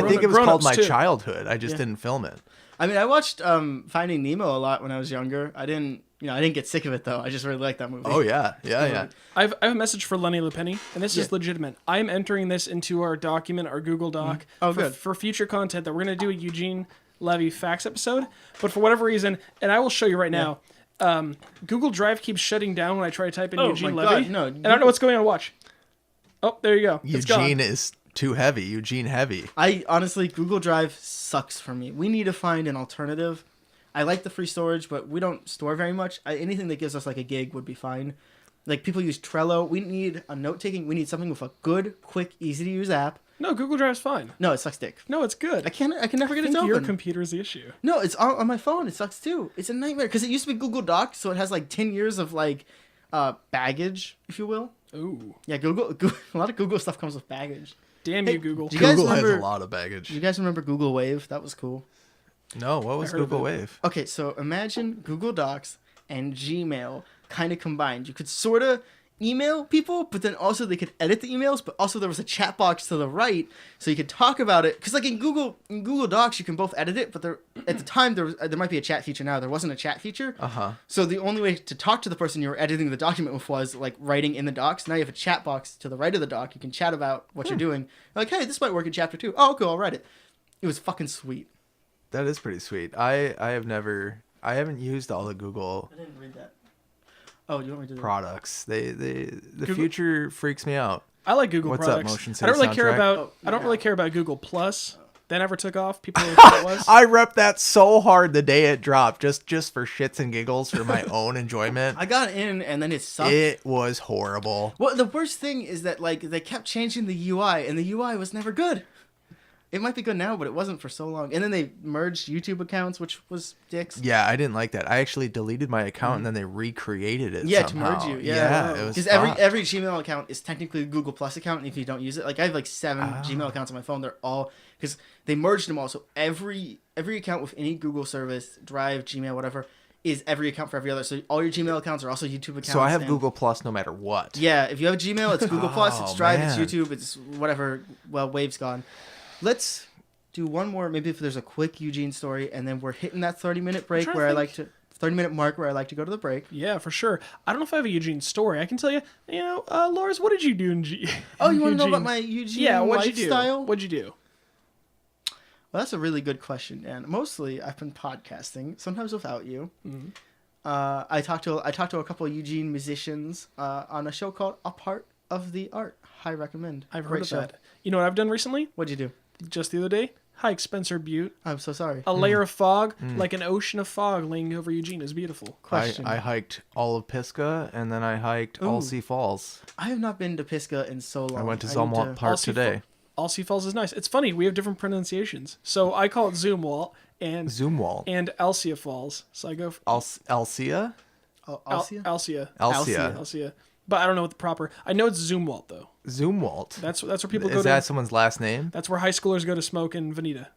Speaker 1: think it was called My Childhood. I just didn't film it.
Speaker 2: I mean, I watched Finding Nemo a lot when I was younger. I didn't get sick of it though. I just really liked that movie.
Speaker 1: Oh yeah, yeah.
Speaker 3: I have a message for Lenny LaPenny, and this is
Speaker 2: Yeah.
Speaker 3: legitimate. I'm entering this into our document, our Google Doc,
Speaker 2: Oh,
Speaker 3: for,
Speaker 2: good.
Speaker 3: for future content that we're going to do a Eugene Levy facts episode. But for whatever reason, and I will show you right now, Google Drive keeps shutting down when I try to type in
Speaker 2: Oh,
Speaker 3: Eugene
Speaker 2: my
Speaker 3: Levy.
Speaker 2: God, no,
Speaker 3: and I don't know what's going on. Watch. Oh, there you go. It's
Speaker 1: Eugene
Speaker 3: gone.
Speaker 1: is too heavy. Eugene heavy.
Speaker 2: I honestly, Google Drive sucks for me. We need to find an alternative. I like the free storage, but we don't store very much. Anything that gives us like a gig would be fine. Like people use Trello. We need a note taking. We need something with a good, quick, easy to use app.
Speaker 3: No, Google Drive's fine.
Speaker 2: No, it sucks dick.
Speaker 3: No, it's good.
Speaker 2: I can never get
Speaker 3: I
Speaker 2: it to
Speaker 3: think your
Speaker 2: open.
Speaker 3: computer is the issue.
Speaker 2: No, it's on my phone. It sucks too. It's a nightmare because it used to be Google Docs, so it has like 10 years of like baggage, if you will.
Speaker 3: Ooh.
Speaker 2: Yeah, Google a lot of Google stuff comes with baggage.
Speaker 3: Damn
Speaker 2: Hey,
Speaker 3: you, Google.
Speaker 2: do you guys
Speaker 1: Google has
Speaker 2: remember-
Speaker 1: a lot of baggage.
Speaker 2: Do you guys remember Google Wave? That was cool.
Speaker 1: No, what was
Speaker 3: heard of
Speaker 1: Google
Speaker 3: it.
Speaker 1: Wave?
Speaker 2: Okay, so imagine Google Docs and Gmail kind of combined. You could sort of email people, but then also they could edit the emails, but also there was a chat box to the right, so you could talk about it. Because like in Google Docs, you can both edit it, but at the time there might be a chat feature now. There wasn't a chat feature. So the only way to talk to the person you were editing the document with was like writing in the docs. Now you have a chat box to the right of the doc. You can chat about what you're doing. Like, hey, this might work in chapter 2. Oh, cool, I'll write it. It was fucking sweet.
Speaker 1: That is pretty sweet. I haven't used all the Google
Speaker 2: I didn't read that. Oh, you want me to do that?
Speaker 1: products. The
Speaker 3: Google-
Speaker 1: future freaks me out.
Speaker 3: I like Google
Speaker 1: What's up,
Speaker 3: products.
Speaker 1: Motion
Speaker 3: I don't
Speaker 1: City
Speaker 3: really care
Speaker 1: soundtrack?
Speaker 3: about.
Speaker 2: Oh,
Speaker 3: I don't
Speaker 2: yeah.
Speaker 3: really care about Google Plus. That never took off. People know what it was.
Speaker 1: I rep that so hard the day it dropped, just for shits and giggles for my own enjoyment.
Speaker 2: I got in and then it sucked.
Speaker 1: It was horrible.
Speaker 2: Well, the worst thing is that like they kept changing the UI, and the UI was never good. It might be good now, but it wasn't for so long. And then they merged YouTube accounts, which was dicks.
Speaker 1: Yeah, I didn't like that. I actually deleted my account and then they recreated it.
Speaker 2: Yeah,
Speaker 1: somehow.
Speaker 2: to merge you.
Speaker 1: Yeah, it was
Speaker 2: because
Speaker 1: fucked.
Speaker 2: every Gmail account is technically a Google Plus account, and if you don't use it, like I have like 7 Gmail accounts on my phone. They're all because they merged them all. So every account with any Google service, Drive, Gmail, whatever, is every account for every other. So all your Gmail accounts are also YouTube accounts.
Speaker 1: So I have
Speaker 2: and-
Speaker 1: Google Plus no matter what.
Speaker 2: Yeah, if you have a Gmail, it's Google Plus, it's
Speaker 1: Oh,
Speaker 2: Drive,
Speaker 1: man.
Speaker 2: it's YouTube, it's whatever. Well, Wave's gone. Let's do one more, maybe if there's a quick Eugene story, and then we're hitting that 30-minute break
Speaker 3: trying to
Speaker 2: where I
Speaker 3: think.
Speaker 2: like to 30-minute mark where I like to go to the break.
Speaker 3: Yeah, for sure. I don't know if I have a Eugene story. I can tell you. Lars, what did you do in
Speaker 2: Oh, you want to know
Speaker 3: Eugene?
Speaker 2: about my Eugene
Speaker 3: Yeah, what'd you do?
Speaker 2: lifestyle?
Speaker 3: What'd you do?
Speaker 2: Well, that's a really good question, Dan. Mostly, I've been podcasting, sometimes without you. I talked to a couple of Eugene musicians on a show called A Part of the Art. High recommend.
Speaker 3: I've
Speaker 2: Great
Speaker 3: heard of
Speaker 2: show.
Speaker 3: that. You know what I've done recently?
Speaker 2: What'd you do?
Speaker 3: Just the other day, hiked Spencer Butte.
Speaker 2: I'm so sorry.
Speaker 3: A layer of fog, like an ocean of fog, laying over Eugene is beautiful.
Speaker 2: Question.
Speaker 1: I hiked all of Pisgah and then I hiked
Speaker 2: Ooh.
Speaker 1: Alsea Falls.
Speaker 2: I have not been to Pisgah in so long.
Speaker 1: I went to
Speaker 2: need
Speaker 1: Zumwalt Park
Speaker 3: Alsea
Speaker 1: today.
Speaker 3: Alsea Falls is nice. It's funny. We have different pronunciations. So I call it Zoomwalt and
Speaker 1: Zoomwalt.
Speaker 3: Alsea Falls. So I go for
Speaker 1: Alsea?
Speaker 2: Alsea?
Speaker 3: Alsea.
Speaker 1: Alsea.
Speaker 3: Alsea. But I don't know what the proper. I know it's Zoomwalt though.
Speaker 1: Zoomwalt.
Speaker 3: That's where people go
Speaker 1: Is
Speaker 3: to.
Speaker 1: that someone's last name?
Speaker 3: That's where high schoolers go to smoke in Veneta.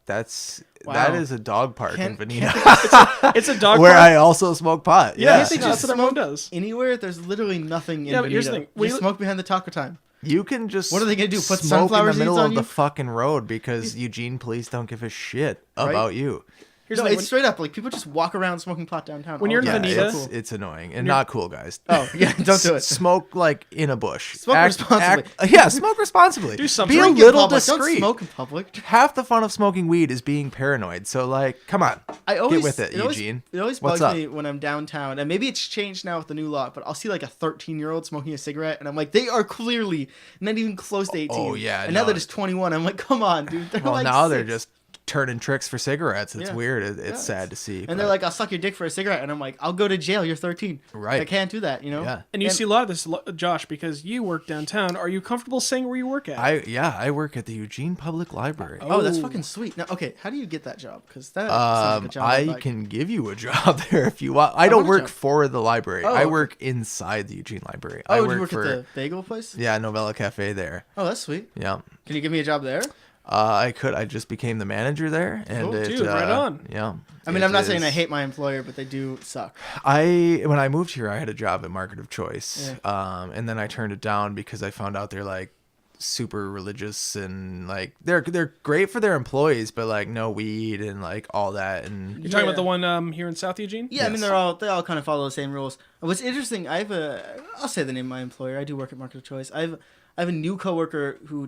Speaker 2: Wow.
Speaker 1: That is a dog park in
Speaker 2: Can't-
Speaker 1: Veneta.
Speaker 3: It's a dog
Speaker 1: where
Speaker 3: park.
Speaker 1: I also smoke pot.
Speaker 3: Yeah,
Speaker 1: Yeah.
Speaker 2: They
Speaker 3: that's
Speaker 2: just
Speaker 3: what everyone
Speaker 2: smoke
Speaker 3: does.
Speaker 2: Anywhere, there's literally nothing in
Speaker 3: Yeah, but here's the
Speaker 2: Bonito.
Speaker 3: thing. We-
Speaker 2: Just smoke behind the taco time.
Speaker 1: You can just
Speaker 2: What are they gonna do, put
Speaker 1: smoke
Speaker 2: sunflower
Speaker 1: in the middle
Speaker 2: seeds on
Speaker 1: of the
Speaker 2: you?
Speaker 1: fucking road because Eugene police don't give a shit
Speaker 2: Right?
Speaker 1: about you.
Speaker 3: Here's
Speaker 2: No,
Speaker 3: the thing.
Speaker 2: it's straight up. Like, people just walk around smoking pot downtown.
Speaker 3: When
Speaker 2: all
Speaker 3: you're
Speaker 2: the
Speaker 3: in
Speaker 2: time.
Speaker 1: Yeah,
Speaker 3: Veneta-
Speaker 1: it's annoying and not cool, guys.
Speaker 2: Oh, yeah, don't do it.
Speaker 1: Smoke like in a bush.
Speaker 2: Smoke responsibly.
Speaker 1: Yeah, smoke responsibly.
Speaker 3: Do something.
Speaker 1: Be a
Speaker 2: Drink in
Speaker 1: little
Speaker 2: public. Don't
Speaker 1: discreet.
Speaker 2: smoke in public.
Speaker 1: Half the fun of smoking weed is being paranoid. So, like, come on,
Speaker 2: I always,
Speaker 1: get with it,
Speaker 2: always-
Speaker 1: Eugene.
Speaker 2: It always
Speaker 1: What's
Speaker 2: bugs
Speaker 1: up?
Speaker 2: me when I'm downtown, and maybe it's changed now with the new law, but I'll see like a 13-year-old smoking a cigarette, and I'm like, they are clearly not even close to 18.
Speaker 1: Oh, yeah,
Speaker 2: And now
Speaker 1: no.
Speaker 2: they're just 21. I'm like, come on, dude. They're
Speaker 1: Well,
Speaker 2: like
Speaker 1: now they're
Speaker 2: 6.
Speaker 1: just turning tricks for cigarettes. It's
Speaker 2: Yeah.
Speaker 1: weird. It's
Speaker 2: Yeah,
Speaker 1: sad to see.
Speaker 2: And
Speaker 1: but-
Speaker 2: they're like, I'll suck your dick for a cigarette, and I'm like, I'll go to jail. You're 13.
Speaker 1: Right.
Speaker 2: I can't do that. You know.
Speaker 1: yeah.
Speaker 3: And you see a lot of this, Josh, because you work downtown. Are you comfortable saying where you work at?
Speaker 1: I work at the Eugene Public Library.
Speaker 2: Oh, that's
Speaker 3: Oh.
Speaker 2: fucking sweet. Now, okay, how do you get that job? Because that sounds like a job
Speaker 1: I
Speaker 2: I'd like.
Speaker 1: can give you a job there if you want. I don't
Speaker 2: want a
Speaker 1: work
Speaker 2: job.
Speaker 1: for the library.
Speaker 2: Oh,
Speaker 1: I
Speaker 2: okay.
Speaker 1: work inside the Eugene Library.
Speaker 2: Oh,
Speaker 1: I
Speaker 2: do
Speaker 1: work
Speaker 2: you work
Speaker 1: for
Speaker 2: at the bagel place?
Speaker 1: yeah Novella Cafe there.
Speaker 2: Oh, that's sweet.
Speaker 1: Yeah.
Speaker 2: Can you give me a job there?
Speaker 1: I could. I just became the manager there, and
Speaker 2: Cool.
Speaker 1: it,
Speaker 3: Dude, right on.
Speaker 1: Yeah.
Speaker 2: I mean,
Speaker 1: It
Speaker 2: I'm not saying I
Speaker 1: is-
Speaker 2: hate my employer, but they do suck.
Speaker 1: When I moved here, I had a job at Market of Choice,
Speaker 2: Yeah.
Speaker 1: and then I turned it down because I found out they're like super religious and like they're great for their employees, but like no weed and like all that. And
Speaker 3: You're talking
Speaker 2: Yeah.
Speaker 3: about the one here in South Eugene?
Speaker 2: Yeah, I mean
Speaker 1: Yes.
Speaker 2: they all kind of follow the same rules. What's interesting, I'll say the name of my employer. I do work at Market of Choice. I have a new coworker who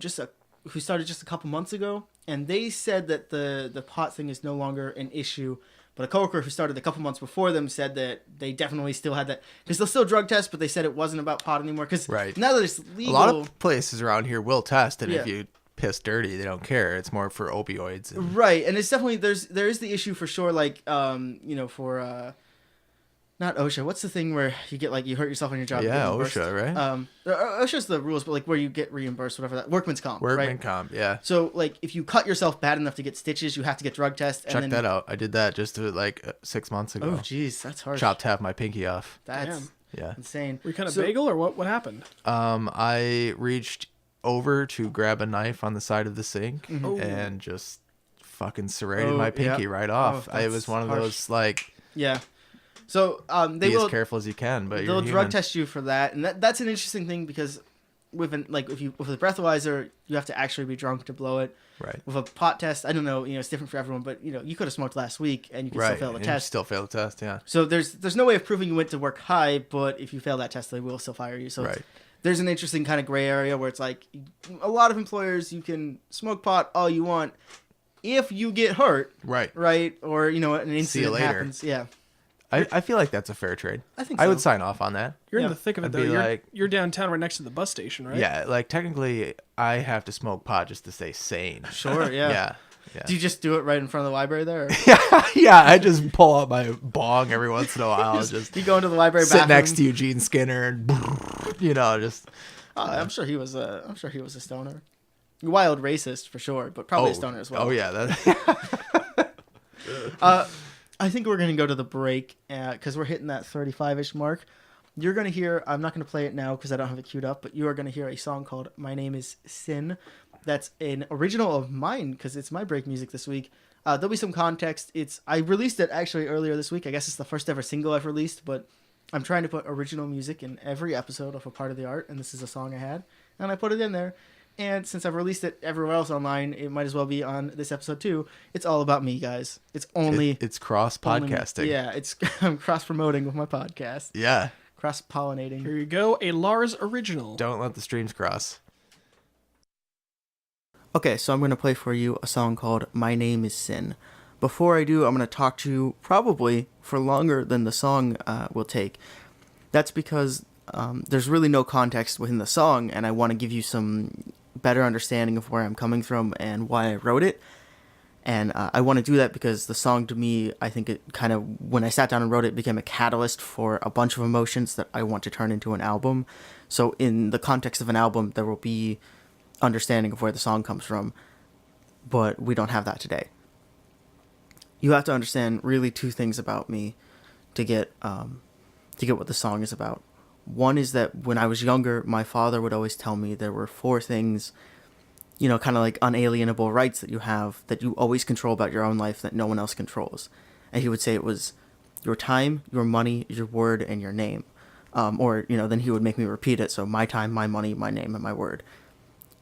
Speaker 2: started just a couple months ago, and they said that the pot thing is no longer an issue. But a coworker who started a couple months before them said that they definitely still had that because they'll still drug test, but they said it wasn't about pot anymore. Because
Speaker 1: Right.
Speaker 2: now that it's legal,
Speaker 1: a lot of places around here will test, and if
Speaker 2: Yeah.
Speaker 1: you piss dirty, they don't care. It's more for opioids. And,
Speaker 2: right, and it's definitely there is the issue for sure. Like for not OSHA. What's the thing where you get like you hurt yourself on your job? you get
Speaker 1: yeah,
Speaker 2: reimbursed?
Speaker 1: OSHA, right?
Speaker 2: OSHA's the rules, but like where you get reimbursed, whatever that workman's comp.
Speaker 1: Workman
Speaker 2: right?
Speaker 1: comp, yeah.
Speaker 2: So like if you cut yourself bad enough to get stitches, you have to get drug test. And
Speaker 1: Check
Speaker 2: then,
Speaker 1: that out. I did that just like 6 months ago.
Speaker 2: Oh jeez, that's harsh.
Speaker 1: Chopped half my pinky off.
Speaker 2: That's
Speaker 3: Damn.
Speaker 1: Yeah.
Speaker 2: insane.
Speaker 3: Were you kind of
Speaker 2: So-
Speaker 3: bagel or what happened?
Speaker 1: I reached over to grab a knife on the side of the sink
Speaker 2: Mm-hmm.
Speaker 3: Oh.
Speaker 1: and just fucking serrated
Speaker 2: Oh,
Speaker 1: my pinky
Speaker 2: yeah.
Speaker 1: right off.
Speaker 2: Oh,
Speaker 1: It was
Speaker 2: that's
Speaker 1: one of
Speaker 2: harsh.
Speaker 1: those, like,
Speaker 2: Yeah. So they
Speaker 1: be
Speaker 2: will
Speaker 1: as careful as you can, but you're
Speaker 2: they'll
Speaker 1: human.
Speaker 2: drug test you for that, and that's an interesting thing because with with a breathalyzer, you have to actually be drunk to blow it.
Speaker 1: Right.
Speaker 2: With a pot test, I don't know, it's different for everyone, but you could have smoked last week and you can still fail the
Speaker 1: and
Speaker 2: test.
Speaker 1: Still fail the test, yeah.
Speaker 2: So there's no way of proving you went to work high, but if you fail that test, they will still fire you. So
Speaker 1: Right.
Speaker 2: there's an interesting kind of gray area where it's like a lot of employers, you can smoke pot all you want if you get hurt,
Speaker 1: Right.
Speaker 2: right? Or an
Speaker 1: See you
Speaker 2: incident
Speaker 1: later.
Speaker 2: happens. Yeah,
Speaker 1: I feel like that's a fair trade.
Speaker 2: I think
Speaker 1: I would
Speaker 2: so.
Speaker 1: sign off on that.
Speaker 3: You're
Speaker 2: Yeah.
Speaker 3: in the thick of it,
Speaker 1: I'd
Speaker 3: though.
Speaker 1: be like-
Speaker 3: You're downtown right next to the bus station, right?
Speaker 1: Yeah, like technically I have to smoke pot just to stay sane.
Speaker 2: Sure, yeah.
Speaker 1: Yeah.
Speaker 2: Do you just do it right in front of the library there? Or?
Speaker 1: Yeah, I just pull out my bong every once in a while. Just
Speaker 2: You go into the library
Speaker 1: sit
Speaker 2: bathroom.
Speaker 1: next to Eugene Skinner and just
Speaker 2: Oh, I'm sure he was a stoner. Wild racist for sure, but probably a stoner as well.
Speaker 1: Oh yeah, that
Speaker 2: I think we're gonna go to the break because we're hitting that 35-ish mark. You're gonna hear. I'm not gonna play it now because I don't have it queued up, but you are gonna hear a song called "My Name Is Sin." That's an original of mine because it's my break music this week. There'll be some context. I released it actually earlier this week. I guess it's the first ever single I've released, but I'm trying to put original music in every episode of A Part of the Art, and this is a song I had, and I put it in there. And since I've released it everywhere else online, it might as well be on this episode too. It's all about me, guys. It's only
Speaker 1: it's cross
Speaker 2: only me.
Speaker 1: podcasting.
Speaker 2: Yeah, I'm cross promoting with my podcast,
Speaker 1: Yeah.
Speaker 2: cross pollinating.
Speaker 3: Here you go, a Lars original.
Speaker 1: Don't let the streams cross.
Speaker 2: Okay, so I'm going to play for you a song called My Name Is Sin. Before I do, I'm going to talk to you probably for longer than the song will take. That's because there's really no context within the song, and I want to give you some better understanding of where I'm coming from and why I wrote it. And I want to do that because the song, to me, I think it kind of, when I sat down and wrote it, became a catalyst for a bunch of emotions that I want to turn into an album. So in the context of an album, there will be understanding of where the song comes from, but we don't have that today. You have to understand really two things about me to get what the song is about. One is that when I was younger, my father would always tell me there were 4 things, kind of like unalienable rights that you have, that you always control about your own life that no one else controls. And he would say it was your time, your money, your word, and your name. Then he would make me repeat it. So my time, my money, my name, and my word.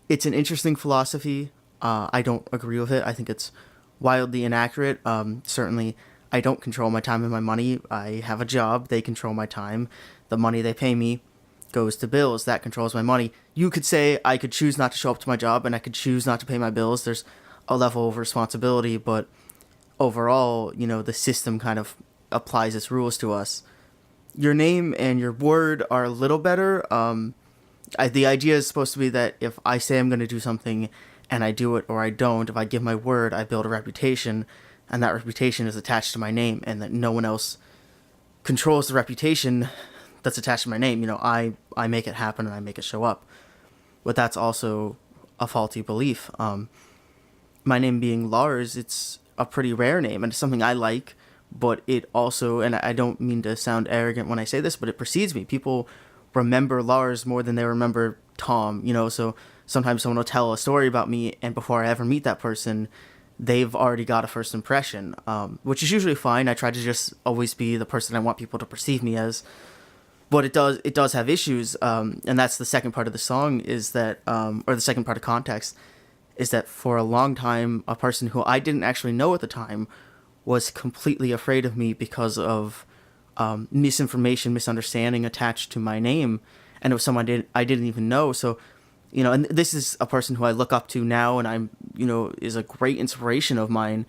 Speaker 2: It's an interesting philosophy. I don't agree with it. I think it's wildly inaccurate. Certainly, I don't control my time and my money. I have a job. They control my time. The money they pay me goes to bills. That controls my money. You could say I could choose not to show up to my job and I could choose not to pay my bills. There's a level of responsibility, but overall, the system kind of applies its rules to us. Your name and your word are a little better. The idea is supposed to be that if I say I'm going to do something and I do it or I don't, if I give my word, I build a reputation, and that reputation is attached to my name, and that no one else controls the reputation that's attached to my name. I make it happen and I make it show up. But that's also a faulty belief. My name being Lars, it's a pretty rare name, and it's something I like, but it also, and I don't mean to sound arrogant when I say this, but it precedes me. People remember Lars more than they remember Tom, so sometimes someone will tell a story about me, and before I ever meet that person, they've already got a first impression, which is usually fine. I try to just always be the person I want people to perceive me as, but it does have issues, and that's the second part of the song, is that, or the second part of context, is that for a long time, a person who I didn't actually know at the time was completely afraid of me because of misinformation, misunderstanding attached to my name, and it was someone I didn't even know. So, and this is a person who I look up to now, and I'm, is a great inspiration of mine,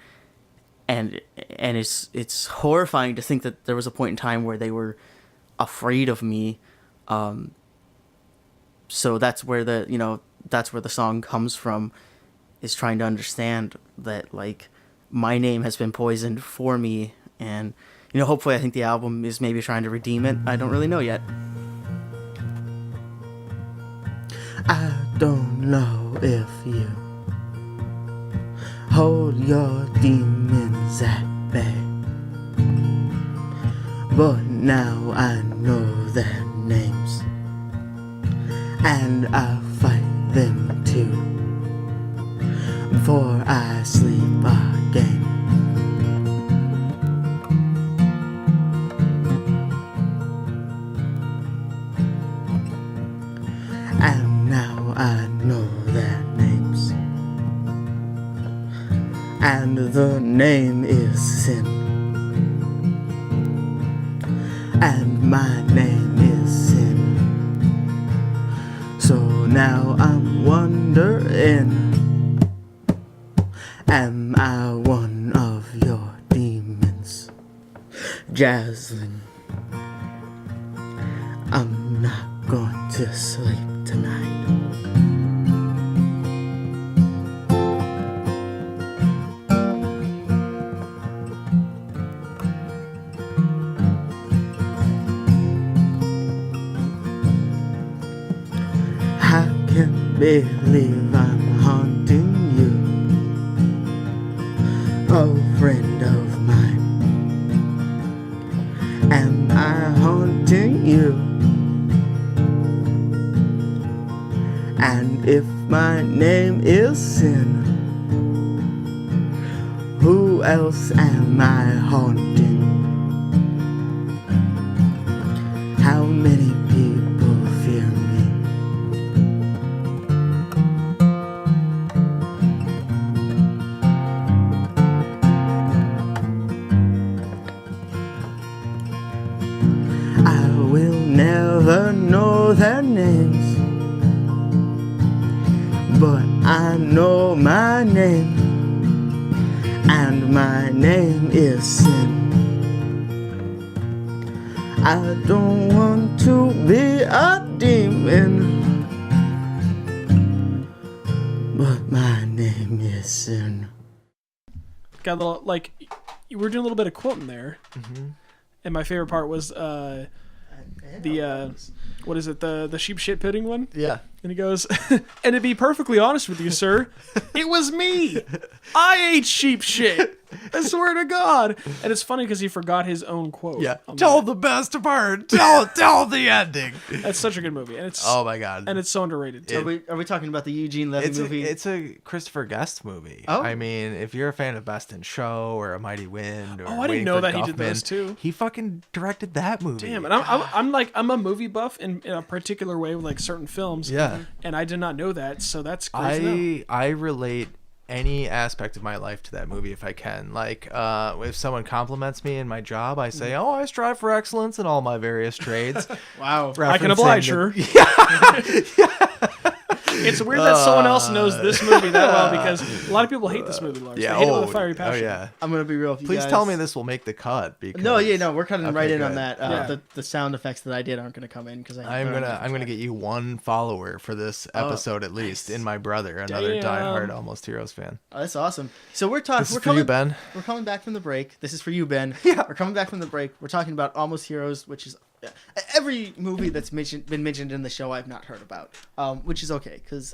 Speaker 2: and it's horrifying to think that there was a point in time where they were afraid of me. So that's where the song comes from, is trying to understand that, like, my name has been poisoned for me, and hopefully I think the album is maybe trying to redeem it. I don't really know yet. I don't know if you hold your demons at bay, but now I know their names, and I fight them too. Before I sleep, I and the name is Sin. And my name is Sin. So now I'm wondering, am I one of your demons? Jaslyn, I'm not going to sleep tonight. I can't believe I'm haunting you, a friend of mine. Am I haunting you? And if my name is Sin, who else am I haunting? How many people fear me? I will never know their names, but I know my name, and my name is Sin. I don't want to be a demon, but my name is Sin.
Speaker 3: Got a little, like, you were doing a little bit of quoting there.
Speaker 1: Mm-hmm.
Speaker 3: And my favorite part was the what is it, the sheep shit pudding one?
Speaker 1: Yeah.
Speaker 3: And he goes, and to be perfectly honest with you, sir, it was me. I ate sheep shit. I swear to God. And it's funny because he forgot his own quote.
Speaker 1: Yeah.
Speaker 3: on
Speaker 1: Tell
Speaker 3: that.
Speaker 1: the best part. Tell the ending.
Speaker 3: That's such a good movie, and it's
Speaker 1: Oh my God.
Speaker 3: and it's so underrated too.
Speaker 2: Are we talking about the Eugene Levy movie?
Speaker 1: It's a Christopher Guest movie.
Speaker 2: Oh.
Speaker 1: I mean, if you're a fan of Best in Show or A Mighty Wind or
Speaker 3: Oh, I didn't
Speaker 1: Waiting
Speaker 3: know
Speaker 1: for
Speaker 3: that he did
Speaker 1: Guffman,
Speaker 3: those too.
Speaker 1: He fucking directed that movie.
Speaker 3: Damn, and I'm a movie buff in a particular way with like certain films.
Speaker 1: Yeah.
Speaker 3: And I did not know that, so that's crazy.
Speaker 1: I relate any aspect of my life to that movie if I can. Like, if someone compliments me in my job, I say, "Oh, I strive for excellence in all my various trades."
Speaker 2: Wow.
Speaker 3: I can
Speaker 1: Referencing
Speaker 3: oblige
Speaker 1: the-
Speaker 3: her. It's weird that someone else knows this movie that well because a lot of people hate this movie, Lars.
Speaker 1: Yeah.
Speaker 3: They hate it with a fiery passion.
Speaker 1: Oh yeah.
Speaker 2: I'm gonna be real with you
Speaker 1: Please
Speaker 2: guys.
Speaker 1: tell me this will make the cut. Because
Speaker 2: No, we're cutting
Speaker 1: Okay,
Speaker 2: right in on
Speaker 1: good.
Speaker 2: that.
Speaker 3: Yeah.
Speaker 2: The sound effects that I did aren't gonna come in because
Speaker 1: I'm gonna get you one follower for this episode at least in my brother, another
Speaker 3: Damn.
Speaker 1: diehard Almost Heroes fan.
Speaker 2: Oh, that's awesome. So we're talking.
Speaker 1: This is
Speaker 2: We're
Speaker 1: for you,
Speaker 2: coming.
Speaker 1: Ben.
Speaker 2: We're coming back from the break. This is for you, Ben.
Speaker 1: Yeah.
Speaker 2: We're coming back from the break. We're talking about Almost Heroes, which is every movie that's been mentioned in the show I've not heard about, which is okay because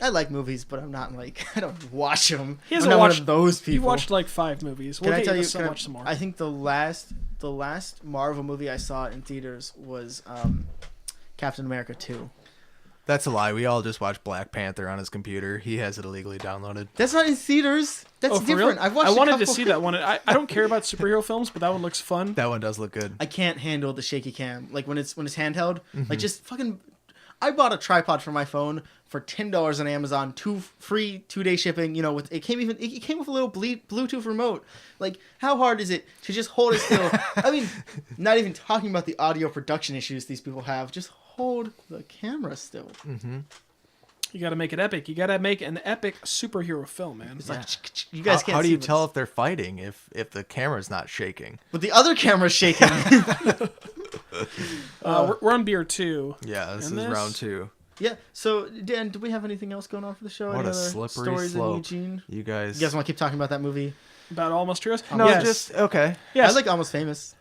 Speaker 2: I like movies, but I'm not like I don't watch them.
Speaker 3: He
Speaker 2: I'm
Speaker 3: hasn't
Speaker 2: not one
Speaker 3: watched
Speaker 2: of those people.
Speaker 3: He watched like 5 movies. We'll
Speaker 2: Can I
Speaker 3: get
Speaker 2: tell
Speaker 3: you
Speaker 2: you?
Speaker 3: to watch some more.
Speaker 2: I think the last Marvel movie I saw in theaters was Captain America 2.
Speaker 1: That's a lie. We all just watched Black Panther on his computer. He has it illegally downloaded.
Speaker 2: That's not in theaters. That's
Speaker 3: Oh, for real?
Speaker 2: different. I've watched.
Speaker 3: I wanted
Speaker 2: a
Speaker 3: to
Speaker 2: couple-
Speaker 3: see that one. I don't care about superhero films, but that one looks fun.
Speaker 1: That one does look good.
Speaker 2: I can't handle the shaky cam. Like when it's handheld.
Speaker 1: Mm-hmm.
Speaker 2: Like just fucking. I bought a tripod for my phone for $10 on Amazon. Free 2-day shipping. You know, with it came with a little Bluetooth remote. Like how hard is it to just hold it still? I mean, not even talking about the audio production issues these people have. Just hold the camera still.
Speaker 1: Mm-hmm.
Speaker 3: You got to make it epic. You got to make an epic superhero film, man.
Speaker 2: It's like you guys can't.
Speaker 1: How do
Speaker 2: see
Speaker 1: you
Speaker 2: what's-
Speaker 1: tell if they're fighting if the camera's not shaking?
Speaker 2: But the other camera's shaking.
Speaker 3: We're on beer 2.
Speaker 1: Yeah, this
Speaker 3: And
Speaker 1: is
Speaker 3: this-
Speaker 1: round 2.
Speaker 2: Yeah. So Dan, do we have anything else going on for the show?
Speaker 1: What
Speaker 2: Any
Speaker 1: a
Speaker 2: other
Speaker 1: slippery
Speaker 2: stories
Speaker 1: slope.
Speaker 2: in Eugene?
Speaker 1: You guys.
Speaker 2: You guys want to keep talking about that movie?
Speaker 3: About Almost Heroes?
Speaker 1: No,
Speaker 3: Yes.
Speaker 1: just okay.
Speaker 3: Yes.
Speaker 2: I like Almost Famous.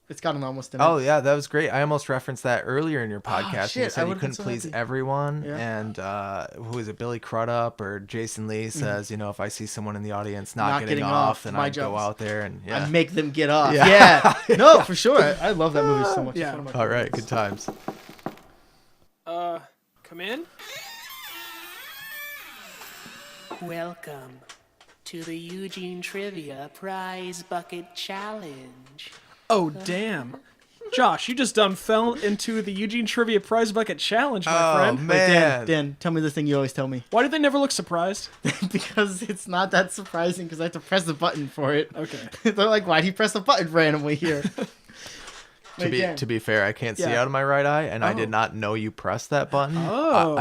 Speaker 2: It's got an almost in it.
Speaker 1: Oh yeah, that was great. I almost referenced that earlier in your podcast.
Speaker 2: shit,
Speaker 1: You said
Speaker 2: I
Speaker 1: you
Speaker 2: would've been
Speaker 1: couldn't
Speaker 2: so
Speaker 1: please
Speaker 2: happy.
Speaker 1: everyone,
Speaker 2: Yeah.
Speaker 1: and who is it? Billy Crudup or Jason Lee says, you know, if I see someone in the audience not getting off, then
Speaker 2: my
Speaker 1: I go
Speaker 2: jokes.
Speaker 1: out there and
Speaker 2: I
Speaker 1: yeah.
Speaker 2: make them get off.
Speaker 1: Yeah.
Speaker 2: Yeah. No, for sure. I love that movie so much. It's
Speaker 3: Yeah.
Speaker 2: one of my
Speaker 1: All right,
Speaker 2: favorites.
Speaker 1: good times.
Speaker 3: Come in.
Speaker 4: Welcome to the Eugene Trivia Prize Bucket Challenge.
Speaker 3: Oh, damn. Josh, you just fell into the Eugene Trivia Prize Bucket challenge, my friend.
Speaker 2: Wait,
Speaker 1: man.
Speaker 2: Dan, tell me the thing you always tell me.
Speaker 3: Why did they never look surprised?
Speaker 2: Because it's not that surprising because I have to press the button for it.
Speaker 3: Okay.
Speaker 2: They're like, why do you press the button randomly here?
Speaker 1: To be fair, I can't see
Speaker 3: Yeah.
Speaker 1: out of my right eye, and I did not know you pressed that button.
Speaker 3: Oh.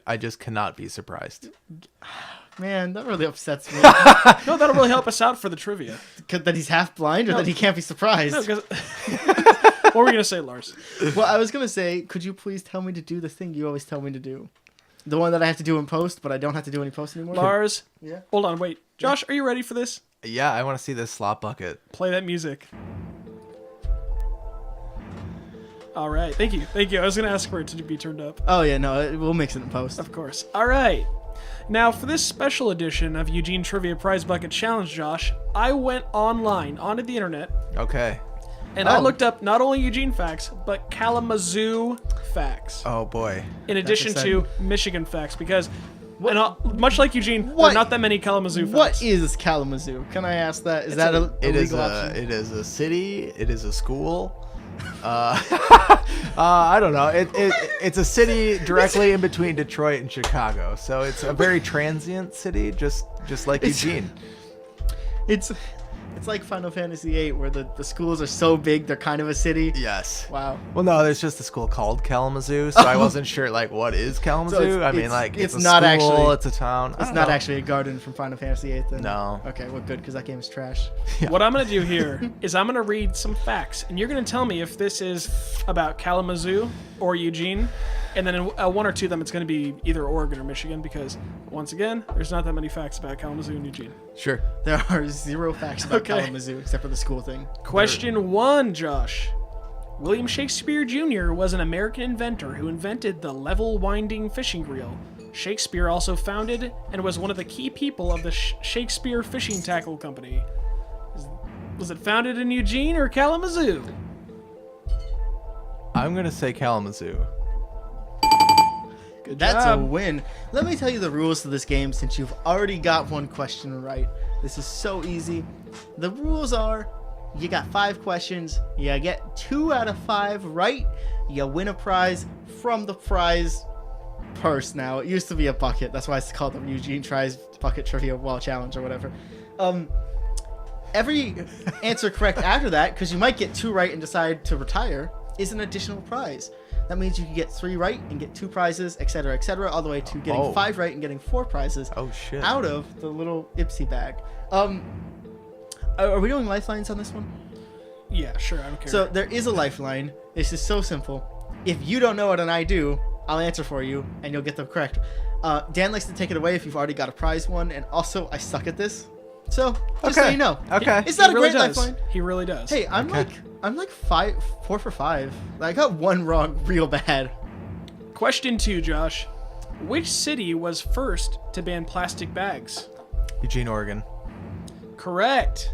Speaker 1: I just cannot be surprised.
Speaker 2: Man, that really upsets me.
Speaker 3: No, that'll really help us out for the trivia.
Speaker 2: That he's half blind or that he can't be surprised?
Speaker 3: No, 'cause- what were you going to say, Lars?
Speaker 2: Well, I was going to say, could you please tell me to do the thing you always tell me to do? The one that I have to do in post, but I don't have to do any post anymore?
Speaker 3: Lars,
Speaker 2: Yeah.
Speaker 3: hold on, wait. Josh, are you ready for this?
Speaker 1: Yeah, I want to see this slop bucket.
Speaker 3: Play that music. All right, thank you. I was going to ask for it to be turned up.
Speaker 2: Oh, yeah, no, we'll mix it in post.
Speaker 3: Of course. All right. Now, for this special edition of Eugene Trivia Prize Bucket Challenge, Josh, I went online, onto the internet,
Speaker 1: Okay.
Speaker 3: and I looked up not only Eugene facts, but Kalamazoo facts.
Speaker 1: Oh boy.
Speaker 3: In addition to
Speaker 2: exciting.
Speaker 3: Michigan facts, because much like Eugene, there
Speaker 2: What-
Speaker 3: are not that many Kalamazoo facts.
Speaker 2: What is Kalamazoo? Can I ask that? Is that a
Speaker 1: It is
Speaker 2: legal
Speaker 1: a
Speaker 2: option?
Speaker 1: it is a city. It is a school. I don't know. It's a city directly in between Detroit and Chicago, so it's a very transient city, just like Eugene.
Speaker 2: It's like Final Fantasy VIII, where the schools are so big, they're kind of a city.
Speaker 1: Yes.
Speaker 2: Wow.
Speaker 1: Well, no, there's just a school called Kalamazoo, so I wasn't sure like what is Kalamazoo.
Speaker 2: So
Speaker 1: I mean, like
Speaker 2: it's
Speaker 1: a
Speaker 2: not
Speaker 1: school,
Speaker 2: actually-
Speaker 1: it's a town. I
Speaker 2: It's
Speaker 1: don't
Speaker 2: not
Speaker 1: know.
Speaker 2: actually a garden from Final Fantasy VIII, then?
Speaker 1: No.
Speaker 2: Okay, well, good, because that game is trash.
Speaker 3: What I'm going to do here is I'm going to read some facts, and you're going to tell me if this is about Kalamazoo or Eugene, and then in one or two of them it's going to be either Oregon or Michigan, because, once again, there's not that many facts about Kalamazoo and Eugene.
Speaker 1: Sure.
Speaker 2: There are 0 facts about
Speaker 3: Okay.
Speaker 2: Kalamazoo, except for the school thing.
Speaker 3: Question 1, Josh. William Shakespeare Jr. was an American inventor who invented the level winding fishing reel. Shakespeare also founded and was one of the key people of the Shakespeare Fishing Tackle Company. Was it founded in Eugene or Kalamazoo?
Speaker 1: I'm gonna say Kalamazoo.
Speaker 3: Good
Speaker 2: That's
Speaker 3: job.
Speaker 2: a win. Let me tell you the rules to this game since you've already got one question right. This is so easy. The rules are you got 5 questions, you get 2 out of 5 right, you win a prize from the prize purse now. It used to be a bucket. That's why it's called the Eugene Prize Bucket Trivia Wall Challenge or whatever. Every answer correct after that, because you might get 2 right and decide to retire, is an additional prize. That means you can get 3 right and get 2 prizes, etc., all the way to getting
Speaker 1: Oh.
Speaker 2: 5 right and getting 4 prizes
Speaker 1: Oh shit.
Speaker 2: out of the little Ipsy bag. Are we doing lifelines on this one?
Speaker 3: Yeah, sure, I don't care.
Speaker 2: So there is a lifeline. This is so simple. If you don't know it and I do, I'll answer for you and you'll get them correct. Dan likes to take it away if you've already got a prize won, and also I suck at this. So just so
Speaker 1: Okay.
Speaker 2: you know.
Speaker 1: Okay.
Speaker 2: It's not
Speaker 3: he
Speaker 2: a
Speaker 3: really
Speaker 2: great
Speaker 3: does.
Speaker 2: lifeline.
Speaker 3: He really does.
Speaker 2: Hey, I'm like 4 for 5. I got 1 wrong real bad.
Speaker 3: Question 2, Josh. Which city was first to ban plastic bags?
Speaker 1: Eugene, Oregon.
Speaker 3: Correct.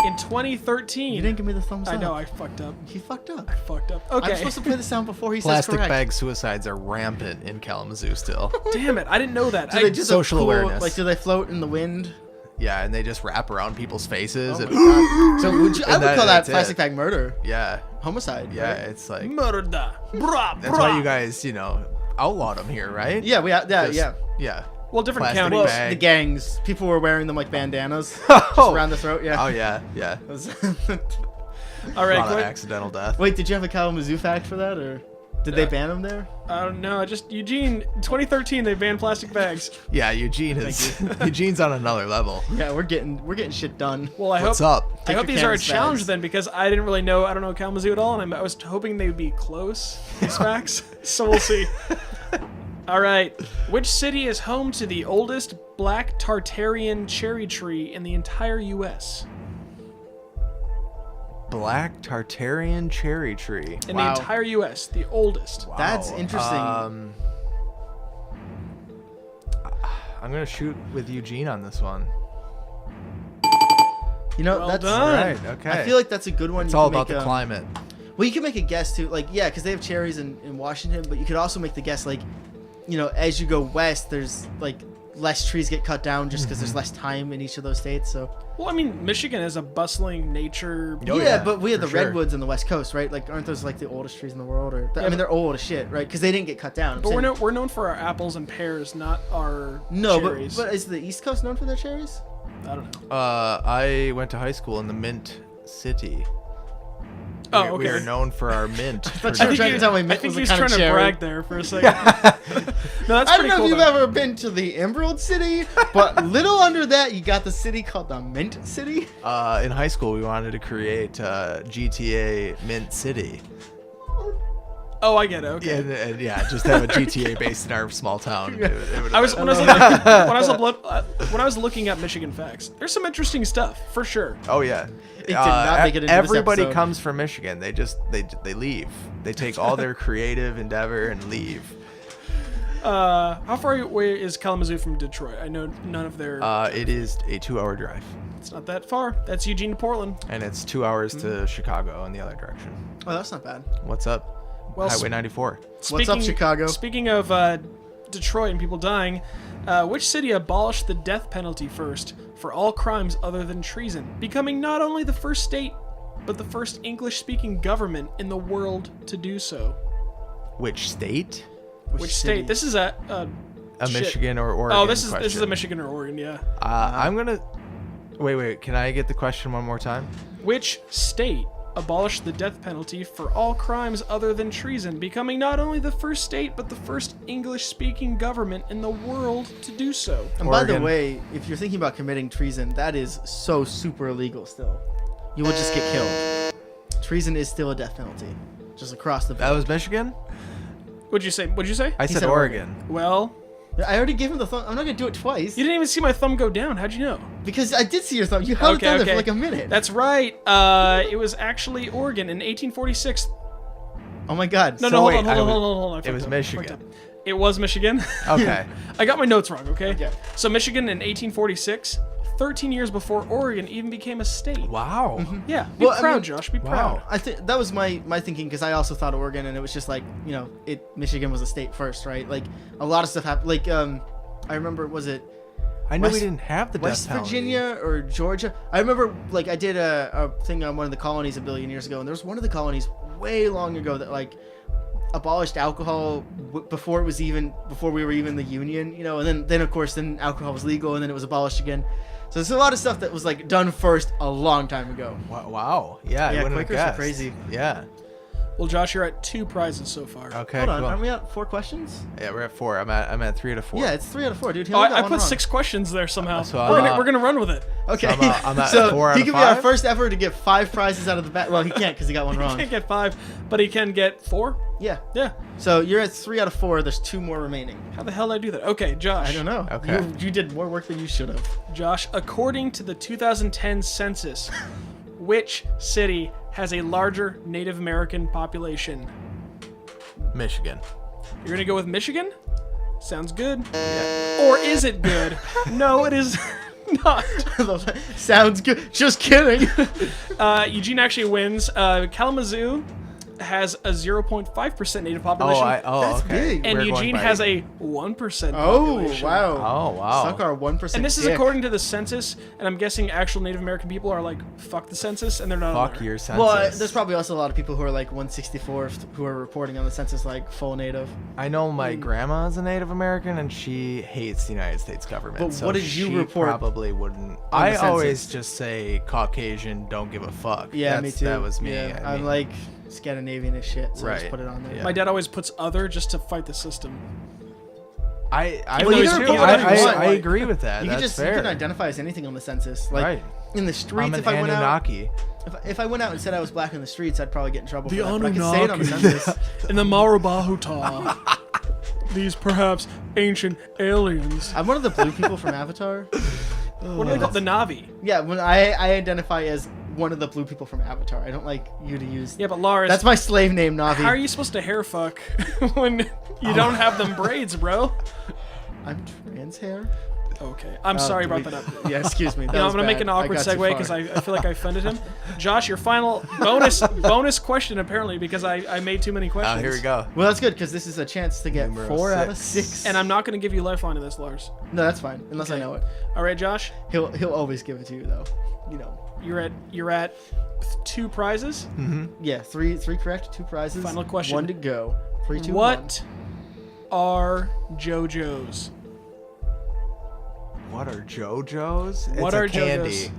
Speaker 3: In 2013.
Speaker 2: You didn't give me the thumbs up.
Speaker 3: I know, I fucked up.
Speaker 2: He fucked up.
Speaker 3: Fucked up.
Speaker 2: I'm
Speaker 3: Okay.
Speaker 2: supposed to play the sound before he
Speaker 1: Plastic
Speaker 2: says correct.
Speaker 1: bag suicides are rampant in Kalamazoo still.
Speaker 3: Damn it, I didn't know that.
Speaker 2: Do they do the
Speaker 1: Social
Speaker 2: cool-
Speaker 1: awareness.
Speaker 2: Like, do they float in the wind?
Speaker 1: Yeah, and they just wrap around people's faces.
Speaker 2: Oh
Speaker 1: and,
Speaker 2: my God. So would you, I
Speaker 1: And
Speaker 2: would call that
Speaker 1: that's it.
Speaker 2: plastic bag murder,
Speaker 1: yeah,
Speaker 2: homicide.
Speaker 1: yeah,
Speaker 2: right?
Speaker 1: it's like
Speaker 3: Murder. Bra,
Speaker 1: that's why you guys, outlawed them here, right?
Speaker 2: Yeah, yeah,
Speaker 1: Just-
Speaker 2: yeah.
Speaker 1: yeah.
Speaker 3: Well, different
Speaker 1: Plastic
Speaker 3: counties.
Speaker 2: Well,
Speaker 1: bag.
Speaker 2: the gangs, people were wearing them like bandanas, just around the throat. Yeah.
Speaker 1: Oh yeah, yeah.
Speaker 3: All
Speaker 1: A
Speaker 3: right,
Speaker 1: lot of accidental death.
Speaker 2: Wait, did you have a Kalamazoo fact for that, or did they ban them there?
Speaker 3: I don't know. Just Eugene. 2013, they banned plastic bags.
Speaker 1: Yeah, Eugene's on another level.
Speaker 2: Yeah, we're getting shit done.
Speaker 3: Well, I
Speaker 1: What's
Speaker 3: hope.
Speaker 1: up?
Speaker 3: I
Speaker 2: Take
Speaker 3: hope
Speaker 2: your
Speaker 3: these are a
Speaker 2: canvas
Speaker 3: challenge
Speaker 2: bags.
Speaker 3: then, because I didn't really know. I don't know Kalamazoo at all, and I was hoping they would be close. These facts. So we'll see. All right. Which city is home to the oldest black Tartarian cherry tree in the entire U.S.?
Speaker 1: Black Tartarian cherry tree.
Speaker 3: In
Speaker 2: Wow.
Speaker 3: the entire U.S., the oldest.
Speaker 1: Wow.
Speaker 2: That's interesting.
Speaker 1: I'm gonna shoot with Eugene on this one.
Speaker 2: You know,
Speaker 3: Well
Speaker 2: that's
Speaker 3: done.
Speaker 1: Right. Okay.
Speaker 2: I feel like that's a good one.
Speaker 1: it's
Speaker 2: You
Speaker 1: all
Speaker 2: can
Speaker 1: about
Speaker 2: make
Speaker 1: the
Speaker 2: a-
Speaker 1: climate.
Speaker 2: Well, you can make a guess too, like because they have cherries in Washington, but you could also make the guess like, as you go west, there's like less trees get cut down just because there's less time in each of those states. So
Speaker 3: Well, I mean, Michigan is a bustling nature.
Speaker 1: Oh,
Speaker 2: yeah,
Speaker 1: yeah,
Speaker 2: but we have
Speaker 1: for
Speaker 2: the
Speaker 1: sure.
Speaker 2: redwoods on the west coast, right? Like, aren't those like the oldest trees in the world? Or I mean, they're old as shit, right? Because they didn't get cut down. I'm
Speaker 3: But
Speaker 2: saying-
Speaker 3: we're known for our apples and pears, not our
Speaker 2: no,
Speaker 3: cherries.
Speaker 2: but is the East Coast known for their cherries?
Speaker 3: I don't know.
Speaker 1: I went to high school in the Mint City.
Speaker 3: Oh,
Speaker 1: We
Speaker 3: okay.
Speaker 1: are known for our mint.
Speaker 2: thought you were trying to tell me
Speaker 3: I
Speaker 2: mint
Speaker 3: think
Speaker 2: was
Speaker 3: he
Speaker 2: a
Speaker 3: was
Speaker 2: kind
Speaker 3: trying
Speaker 2: of
Speaker 3: to
Speaker 2: cherry.
Speaker 3: brag there for a second. No, that's
Speaker 2: I
Speaker 3: pretty
Speaker 2: don't know
Speaker 3: cool.
Speaker 2: if you've
Speaker 3: though.
Speaker 2: ever been to the Emerald City, but little under that, you got the city called the Mint City.
Speaker 1: In high school, we wanted to create GTA Mint City.
Speaker 3: Oh, I get it. Okay.
Speaker 1: And yeah, just have a GTA based in our small town. It would've
Speaker 3: I was
Speaker 1: been-
Speaker 3: when I was looking at Michigan facts. There's some interesting stuff for sure.
Speaker 1: Oh yeah.
Speaker 2: It did not make it into this
Speaker 1: Everybody
Speaker 2: episode.
Speaker 1: comes from Michigan. They leave. They take all their creative endeavor and leave.
Speaker 3: How far away is Kalamazoo from Detroit? I know none of their.
Speaker 1: It is a 2-hour drive,
Speaker 3: It's not that far. That's Eugene to Portland.
Speaker 1: and it's 2 hours to Chicago in the other direction.
Speaker 2: Oh, that's not bad.
Speaker 1: What's up?
Speaker 3: Well,
Speaker 1: Highway 94.
Speaker 2: What's up, Chicago?
Speaker 3: Speaking of Detroit and people dying, which city abolished the death penalty first for all crimes other than treason, becoming not only the first state, but the first English-speaking government in the world to do so?
Speaker 1: Which state?
Speaker 3: Which state? This is a shit.
Speaker 1: Michigan or Oregon?
Speaker 3: Oh, this is a
Speaker 1: question.
Speaker 3: Michigan or Oregon, yeah.
Speaker 1: I'm gonna. Wait. Can I get the question one more time?
Speaker 3: Which state abolished the death penalty for all crimes other than treason, becoming not only the first state, but the first English-speaking government in the world to do so?
Speaker 2: And by the
Speaker 1: Oregon.
Speaker 2: way, if you're thinking about committing treason, that is so super illegal still. You will just get killed. Treason is still a death penalty, just across the board.
Speaker 1: That was Michigan.
Speaker 3: What'd you say?
Speaker 1: I
Speaker 2: He
Speaker 1: said
Speaker 2: said
Speaker 1: Oregon.
Speaker 3: Well,
Speaker 2: I already gave him the thumb. I'm not gonna do it twice
Speaker 3: you didn't even see my thumb go down. How'd you know?
Speaker 2: because I did see your thumb. You held it down there for like a minute.
Speaker 3: That's right. It was actually Oregon in 1846.
Speaker 2: Oh my God.
Speaker 3: No,
Speaker 1: So
Speaker 3: no,
Speaker 1: wait,
Speaker 3: hold
Speaker 1: I
Speaker 3: on. I
Speaker 1: it
Speaker 3: fucked
Speaker 1: was
Speaker 3: up.
Speaker 1: Michigan.
Speaker 3: Fucked up. It was Michigan.
Speaker 1: Okay.
Speaker 3: I got my notes wrong, okay?
Speaker 2: Okay.
Speaker 3: So Michigan in 1846, 13 years before Oregon even became a state.
Speaker 1: Wow.
Speaker 3: Yeah, be
Speaker 2: Well, I
Speaker 3: proud,
Speaker 2: mean-
Speaker 3: Josh. Be
Speaker 1: Wow.
Speaker 3: proud.
Speaker 2: I think that was my thinking because I also thought Oregon, and it was just like, you know, Michigan was a state first, right? Like a lot of stuff happened. Like I remember, was it
Speaker 1: I knew we
Speaker 2: West-
Speaker 1: didn't have the
Speaker 2: West
Speaker 1: death penalty.
Speaker 2: Virginia or Georgia? I remember, like, I did a thing on one of the colonies a billion years ago, and there was one of the colonies way long ago that like abolished alcohol before we were even the Union, you know, and then of course then alcohol was legal, and then it was abolished again. So there's a lot of stuff that was like done first a long time ago.
Speaker 1: Wow. Yeah. I
Speaker 2: Yeah,
Speaker 1: wouldn't have
Speaker 2: Quakers are
Speaker 1: guessed.
Speaker 2: crazy.
Speaker 1: Yeah.
Speaker 3: Well, Josh, you're at 2 prizes so far.
Speaker 1: Okay.
Speaker 2: Hold on,
Speaker 1: cool.
Speaker 2: aren't we at 4 questions?
Speaker 1: Yeah, we're at 4. I'm at 3 out of 4.
Speaker 2: Yeah, it's 3 out of 4, dude. He
Speaker 3: Oh,
Speaker 2: only got
Speaker 3: I
Speaker 2: one
Speaker 3: put
Speaker 2: wrong.
Speaker 3: 6 questions there somehow.
Speaker 1: So
Speaker 3: we're
Speaker 1: I'm,
Speaker 3: gonna run with it.
Speaker 2: Okay,
Speaker 1: So I'm at
Speaker 2: so
Speaker 1: 4 out
Speaker 2: he
Speaker 1: of
Speaker 2: could be our
Speaker 1: 5?
Speaker 2: first effort to get 5 prizes out of the bat. Well, he can't because he got one
Speaker 3: He
Speaker 2: wrong.
Speaker 3: can't get 5, but he can get 4.
Speaker 2: Yeah.
Speaker 3: Yeah.
Speaker 2: So you're at 3 out of 4. There's 2 more remaining.
Speaker 3: How the hell did I do that? Okay, Josh.
Speaker 2: I don't know.
Speaker 1: Okay.
Speaker 2: You did more work than you should have.
Speaker 3: Josh, according to the 2010 census, which city has a larger Native American population?
Speaker 1: Michigan.
Speaker 3: You're gonna go with Michigan? Sounds good.
Speaker 1: Yeah.
Speaker 3: Or is it good? No, it is not.
Speaker 2: Sounds good. Just kidding.
Speaker 3: Eugene actually wins. Kalamazoo has a 0.5% Native population.
Speaker 2: That's
Speaker 1: okay.
Speaker 2: big.
Speaker 3: and
Speaker 1: We're going
Speaker 3: Eugene
Speaker 1: by-
Speaker 3: has a 1%
Speaker 2: Oh,
Speaker 3: population.
Speaker 2: wow.
Speaker 1: Oh, wow.
Speaker 2: Suck our 1%.
Speaker 3: And this is
Speaker 2: dick.
Speaker 3: according to the census, and I'm guessing actual Native American people are like, fuck the census, and they're not on
Speaker 1: Fuck
Speaker 3: there.
Speaker 1: your census.
Speaker 2: Well, there's probably also a lot of people who are like 164 who are reporting on the census like full native.
Speaker 1: I know my grandma is a Native American and she hates the United States government.
Speaker 2: But
Speaker 1: so
Speaker 2: what did you
Speaker 1: she
Speaker 2: report
Speaker 1: Probably wouldn't.
Speaker 2: the
Speaker 1: I
Speaker 2: census?
Speaker 1: always just say Caucasian, don't give a fuck.
Speaker 2: Yeah, me too.
Speaker 1: That was me.
Speaker 2: Yeah,
Speaker 1: I
Speaker 2: I'm
Speaker 1: mean,
Speaker 2: like Scandinavian as shit, so I just
Speaker 1: Right.
Speaker 2: put it on there.
Speaker 1: Yeah.
Speaker 3: My dad always puts other just to fight the system.
Speaker 1: I
Speaker 2: Well, you
Speaker 1: would-
Speaker 2: can report whatever you want.
Speaker 1: I agree with that.
Speaker 2: You
Speaker 1: That's
Speaker 2: can just
Speaker 1: fair.
Speaker 2: you can identify as anything on the census. Like
Speaker 1: Right.
Speaker 2: in the streets,
Speaker 1: I'm an
Speaker 2: if I went out,
Speaker 1: Anunnaki.
Speaker 2: if I went out and said I was black in the streets, I'd probably get in trouble
Speaker 3: The
Speaker 2: for that. But I can say it on the
Speaker 3: Anunnaki.
Speaker 2: census.
Speaker 3: In the Marabahuta, these perhaps ancient aliens.
Speaker 2: I'm one of the blue people from Avatar.
Speaker 3: What are they called? The Navi.
Speaker 2: Yeah, when I identify as one of the blue people from Avatar. I don't like you to use.
Speaker 3: Yeah, but Lars,
Speaker 2: That's my slave name, Navi.
Speaker 3: how are you supposed to hair fuck when you don't have them braids, bro?
Speaker 2: I'm trans hair.
Speaker 3: Okay. I'm sorry I brought that up.
Speaker 2: Yeah, excuse me.
Speaker 3: I'm going to make an awkward segue because I feel like I offended him. Josh, your final bonus question, apparently, because I made too many questions.
Speaker 1: Here we go.
Speaker 2: Well, that's good because this is a chance to get
Speaker 1: Numero
Speaker 2: 4 out of
Speaker 1: 6.
Speaker 2: 6.
Speaker 3: And I'm not going to give you a lifeline in this, Lars.
Speaker 2: No, that's fine, unless I know it.
Speaker 3: All right, Josh.
Speaker 2: He'll always give it to you though. You know.
Speaker 3: You're at 2 prizes.
Speaker 2: Yeah, three correct, 2 prizes.
Speaker 3: Final question.
Speaker 2: 1 to go. 3, 2, 1.
Speaker 3: What are JoJo's?
Speaker 1: What are JoJo's?
Speaker 3: What
Speaker 1: it's
Speaker 3: are
Speaker 1: a candy.
Speaker 3: JoJo's?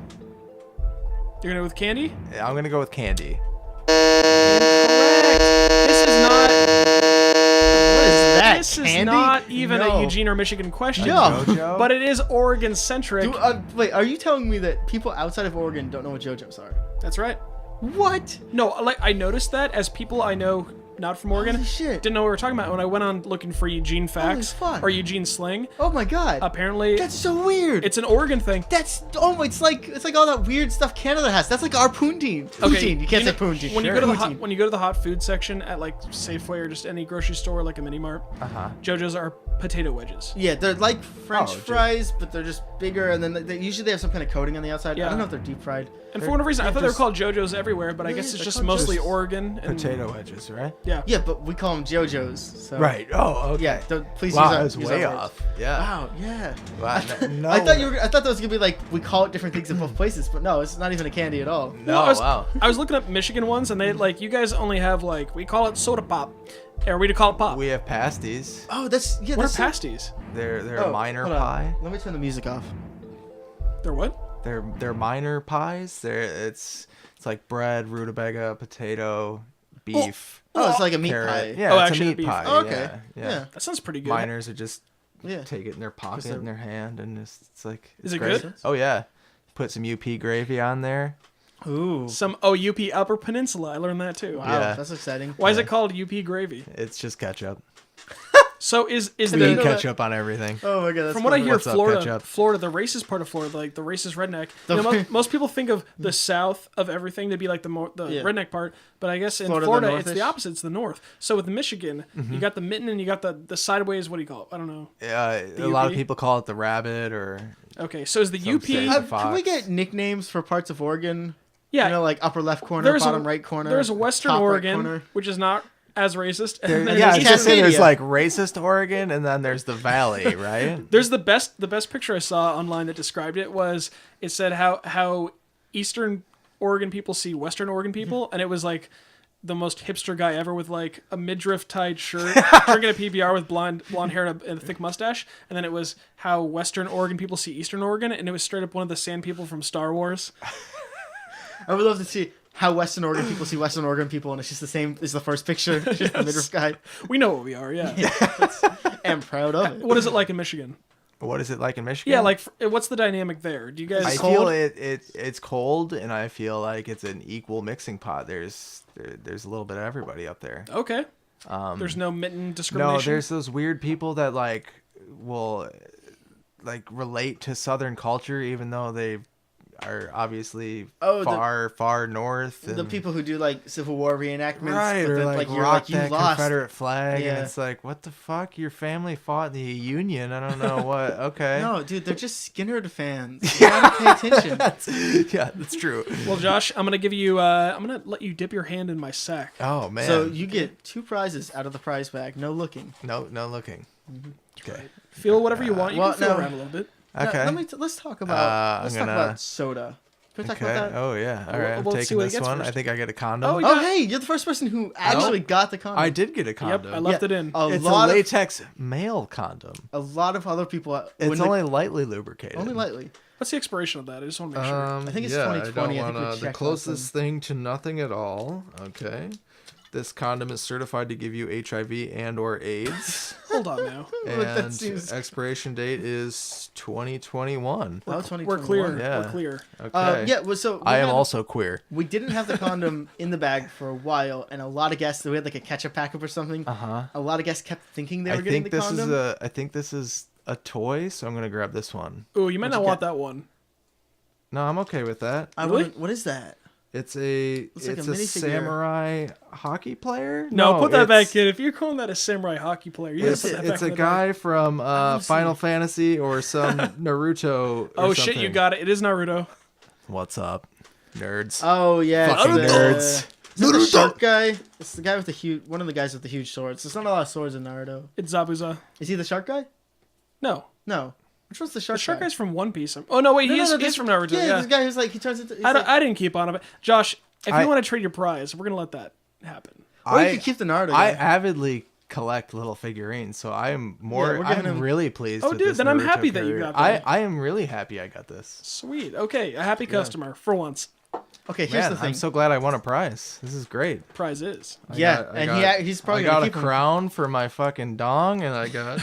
Speaker 3: You're gonna go with candy?
Speaker 1: I'm gonna go with candy.
Speaker 3: Correct. This is not.
Speaker 2: What is that?
Speaker 3: This
Speaker 2: candy?
Speaker 3: is not even
Speaker 2: No.
Speaker 3: a Eugene or Michigan question.
Speaker 2: No.
Speaker 1: JoJo?
Speaker 3: But it is Oregon centric.
Speaker 2: Wait, are you telling me that people outside of Oregon don't know what JoJo's are?
Speaker 3: That's right.
Speaker 2: What?
Speaker 3: No, like I noticed that as people I know not from Oregon
Speaker 2: Holy shit.
Speaker 3: didn't know what we were talking about when I went on looking for Eugene facts
Speaker 2: fuck.
Speaker 3: or Eugene slang.
Speaker 2: Oh my god.
Speaker 3: Apparently,
Speaker 2: That's so weird.
Speaker 3: it's an Oregon thing.
Speaker 2: It's like all that weird stuff Canada has. That's like our poutine. Poutine. You can't say poutine.
Speaker 3: When you
Speaker 2: Sure.
Speaker 3: go to
Speaker 2: Poutine.
Speaker 3: when you go to the hot food section at like Safeway or just any grocery store like a mini mart, JoJo's are potato wedges.
Speaker 2: Yeah, they're like French
Speaker 1: Oh,
Speaker 2: fries, but they're just bigger, and then usually they have some kind of coating on the outside.
Speaker 3: Yeah.
Speaker 2: I don't know if they're deep fried.
Speaker 3: And for whatever reason, I thought they were
Speaker 2: just-
Speaker 3: called JoJo's everywhere, but I
Speaker 2: Yeah,
Speaker 3: guess it's
Speaker 2: they're
Speaker 3: just
Speaker 2: called
Speaker 3: mostly
Speaker 2: just
Speaker 3: Oregon. And,
Speaker 1: Potato wedges, right?
Speaker 3: Yeah.
Speaker 2: Yeah, but we call them JoJo's. So.
Speaker 1: Right. Oh, okay.
Speaker 2: Yeah. Please
Speaker 1: Wow,
Speaker 2: use
Speaker 1: I was
Speaker 2: use
Speaker 1: way
Speaker 2: our words.
Speaker 1: off. Yeah.
Speaker 2: Wow. Yeah.
Speaker 1: Wow, no.
Speaker 2: I thought that was gonna be like we call it different things in both places, but no, it's not even a candy at all.
Speaker 1: No,
Speaker 3: Well,
Speaker 1: wow.
Speaker 3: I was looking up Michigan ones, and they like you guys only have like we call it soda pop, or we call it pop.
Speaker 1: We have pasties.
Speaker 2: Oh,
Speaker 3: What are
Speaker 2: that's
Speaker 3: pasties?
Speaker 1: They're
Speaker 2: Oh,
Speaker 1: a minor
Speaker 2: hold on.
Speaker 1: pie.
Speaker 2: Let me turn the music off.
Speaker 3: They're what?
Speaker 1: They're minor pies. It's like bread, rutabaga, potato, beef,
Speaker 2: Oh, it's like a meat
Speaker 1: carrot.
Speaker 2: pie.
Speaker 1: Yeah,
Speaker 3: Oh,
Speaker 1: it's
Speaker 3: actually,
Speaker 1: a meat
Speaker 3: beef.
Speaker 1: pie.
Speaker 2: Oh, okay.
Speaker 1: Yeah.
Speaker 2: Yeah.
Speaker 3: That sounds pretty good.
Speaker 1: Minors are just
Speaker 2: Yeah.
Speaker 1: take it in their pocket,
Speaker 2: they're-
Speaker 1: in their hand, and it's like.
Speaker 3: Is
Speaker 1: it's
Speaker 3: it
Speaker 1: great.
Speaker 3: good?
Speaker 1: Oh yeah. Put some UP gravy on there.
Speaker 2: Ooh.
Speaker 3: Some UP Upper Peninsula. I learned that too.
Speaker 2: Wow,
Speaker 1: Yeah.
Speaker 2: that's exciting.
Speaker 3: Why is it called UP gravy?
Speaker 1: It's just ketchup.
Speaker 3: So is
Speaker 1: We
Speaker 3: the
Speaker 1: eat ketchup on everything.
Speaker 2: Oh my god. That's
Speaker 3: from what I
Speaker 2: funny.
Speaker 3: hear,
Speaker 1: What's up, ketchup?
Speaker 3: Florida, the racist part of Florida, like the racist redneck.
Speaker 2: The-
Speaker 3: Most people think of the south of everything to be like the
Speaker 2: Yeah.
Speaker 3: redneck part, but I guess in
Speaker 2: Florida,
Speaker 3: Florida,
Speaker 2: the
Speaker 3: it's the
Speaker 2: northish?
Speaker 3: opposite. It's the north. So with Michigan, you got the mitten and you got the sideways. What do you call it? I don't know.
Speaker 1: A lot of
Speaker 3: UP?
Speaker 1: people call it the rabbit or.
Speaker 3: Okay, so is the
Speaker 1: Some
Speaker 3: UP?
Speaker 1: say-
Speaker 2: Can we
Speaker 1: Fox.
Speaker 2: get nicknames for parts of Oregon?
Speaker 3: Yeah,
Speaker 2: You know, like upper left corner,
Speaker 3: there's
Speaker 2: bottom right corner.
Speaker 3: There's Western
Speaker 2: top right
Speaker 3: Oregon,
Speaker 2: corner.
Speaker 3: which is not as racist. And
Speaker 1: Yeah,
Speaker 3: then
Speaker 1: I was
Speaker 3: there's,
Speaker 1: gonna say there's
Speaker 2: Cascadia.
Speaker 1: like racist Oregon, and then there's the Valley, right?
Speaker 3: there's the best picture I saw online that described it was it said how Eastern Oregon people see Western Oregon people, and it was like the most hipster guy ever with like a midriff tied shirt, drinking a PBR with blonde hair and a thick mustache, and then it was how Western Oregon people see Eastern Oregon, and it was straight up one of the sand people from Star Wars.
Speaker 2: I would love to see how Western Oregon people see Western Oregon people, and it's just the same as the first picture, just the midriff guy.
Speaker 3: We know what we are, yeah.
Speaker 2: I'm proud of it.
Speaker 3: What is it like in Michigan?
Speaker 1: What is it like in Michigan?
Speaker 3: Yeah, like what's the dynamic there? Do you guys?
Speaker 1: I
Speaker 2: cold?
Speaker 1: feel it's cold, and I feel like it's an equal mixing pot. There's a little bit of everybody up there.
Speaker 3: Okay. There's no mitten
Speaker 1: No,
Speaker 3: discrimination.
Speaker 1: there's those weird people that like will like relate to Southern culture, even though they are obviously
Speaker 2: Oh,
Speaker 1: far north.
Speaker 2: The
Speaker 1: and-
Speaker 2: people who do like Civil War reenactments,
Speaker 1: right,
Speaker 2: but
Speaker 1: or
Speaker 2: then
Speaker 1: like
Speaker 2: you're
Speaker 1: rock
Speaker 2: like you
Speaker 1: that
Speaker 2: lost.
Speaker 1: Confederate flag,
Speaker 2: Yeah.
Speaker 1: and it's like, what the fuck? Your family fought in the Union. I don't know what. Okay.
Speaker 2: No, dude, they're just Skinner fans. You gotta pay attention.
Speaker 1: Yeah, that's true.
Speaker 3: Well, Josh, I'm gonna give you. I'm gonna let you dip your hand in my sack.
Speaker 1: Oh man.
Speaker 2: So you get 2 prizes out of the prize bag. No looking.
Speaker 1: no looking. Okay.
Speaker 3: Feel whatever you want. You
Speaker 2: Well,
Speaker 3: can feel
Speaker 2: no.
Speaker 3: around a little bit.
Speaker 2: Now,
Speaker 1: Okay.
Speaker 2: let's talk about
Speaker 1: I'm gonna-
Speaker 2: soda. Can we talk
Speaker 1: Okay.
Speaker 2: about that?
Speaker 1: Oh yeah. All right. I'm
Speaker 3: Well, let's see
Speaker 1: taking
Speaker 3: what he
Speaker 1: this
Speaker 3: gets
Speaker 1: one.
Speaker 3: first.
Speaker 1: I think I get a condom.
Speaker 3: Oh,
Speaker 2: Oh, hey, you're the first person who actually got the condom.
Speaker 1: I did get a condom.
Speaker 3: Yep, I left
Speaker 2: Yeah,
Speaker 3: it in.
Speaker 1: It's a
Speaker 2: lot of
Speaker 1: latex male condom.
Speaker 2: a lot of other people.
Speaker 1: It's
Speaker 2: when they-
Speaker 1: only lightly lubricated.
Speaker 2: only lightly.
Speaker 3: What's the expiration of that? I just want to make sure.
Speaker 2: I think it's 2020. I think we
Speaker 1: the
Speaker 2: checked
Speaker 1: closest thing to nothing at all. Okay. This condom is certified to give you HIV and or AIDS.
Speaker 3: Hold on now.
Speaker 2: That
Speaker 1: And
Speaker 2: seems-
Speaker 1: expiration date is 2021.
Speaker 2: Oh,
Speaker 3: We're
Speaker 2: 2021.
Speaker 3: clear.
Speaker 1: Yeah.
Speaker 3: We're clear.
Speaker 1: Okay.
Speaker 2: Yeah. Well, so
Speaker 1: I am also queer.
Speaker 2: We didn't have the condom in the bag for a while, and a lot of guests. We had like a ketchup packet or something.
Speaker 1: Uh-huh.
Speaker 2: A lot of guests kept thinking they
Speaker 1: I
Speaker 2: were getting
Speaker 1: think
Speaker 2: the
Speaker 1: this
Speaker 2: condom.
Speaker 1: is I think this is a toy, so I'm going to grab this one.
Speaker 3: Ooh, you might
Speaker 2: What'd
Speaker 3: not
Speaker 2: you
Speaker 3: want
Speaker 2: get?
Speaker 3: that one.
Speaker 1: No, I'm okay with that.
Speaker 2: I
Speaker 3: Really?
Speaker 2: wouldn't- What is that?
Speaker 1: It's a
Speaker 2: Looks like a
Speaker 1: it's a
Speaker 2: minifigure.
Speaker 1: samurai hockey player.
Speaker 3: No, put that
Speaker 1: it's-
Speaker 3: back in. If you're calling that a samurai hockey player, you gotta
Speaker 1: It's,
Speaker 3: put that
Speaker 1: it's
Speaker 3: back
Speaker 1: a
Speaker 3: in the
Speaker 1: guy
Speaker 3: bag.
Speaker 1: from
Speaker 2: wanna see
Speaker 1: Final
Speaker 2: it.
Speaker 1: Fantasy or some Naruto. Or
Speaker 3: Oh shit, you
Speaker 1: something.
Speaker 3: got it. It is Naruto.
Speaker 1: What's up, nerds?
Speaker 2: Oh yeah,
Speaker 1: Fucking
Speaker 2: it's
Speaker 1: nerds.
Speaker 2: Is that the shark guy? It's the guy with the huge. One of the guys with the huge swords. There's not a lot of swords in Naruto.
Speaker 3: It's Zabuza.
Speaker 2: Is he the shark guy?
Speaker 3: No,
Speaker 2: No. Which one's the shark?
Speaker 3: the shark
Speaker 2: guy?
Speaker 3: guy's from One Piece. Oh no, wait, he's
Speaker 2: this-
Speaker 3: from Naruto.
Speaker 2: Yeah,
Speaker 3: Yeah,
Speaker 2: this guy who's like he turns into. he's
Speaker 3: I,
Speaker 2: like,
Speaker 3: I didn't keep on it. Josh, if
Speaker 1: I-
Speaker 3: you want to trade your prize, we're gonna let that happen.
Speaker 2: or you could keep the Naruto.
Speaker 1: I
Speaker 2: guy.
Speaker 1: avidly collect little figurines, so I am more.
Speaker 2: we're giving
Speaker 1: I'm
Speaker 2: him-
Speaker 1: really pleased.
Speaker 3: Oh,
Speaker 1: with
Speaker 3: dude,
Speaker 1: this
Speaker 3: then I'm
Speaker 1: Naruto
Speaker 3: happy that you
Speaker 1: career.
Speaker 3: got that.
Speaker 1: I am really happy I got this.
Speaker 3: Sweet. Okay, a happy customer for once.
Speaker 2: Okay, here's
Speaker 1: Man,
Speaker 2: the thing.
Speaker 1: I'm so glad I won a prize. This is great.
Speaker 3: Prize is.
Speaker 2: He's probably
Speaker 1: I got
Speaker 2: gonna
Speaker 1: a
Speaker 2: keep him.
Speaker 1: crown for my fucking dong, and I got.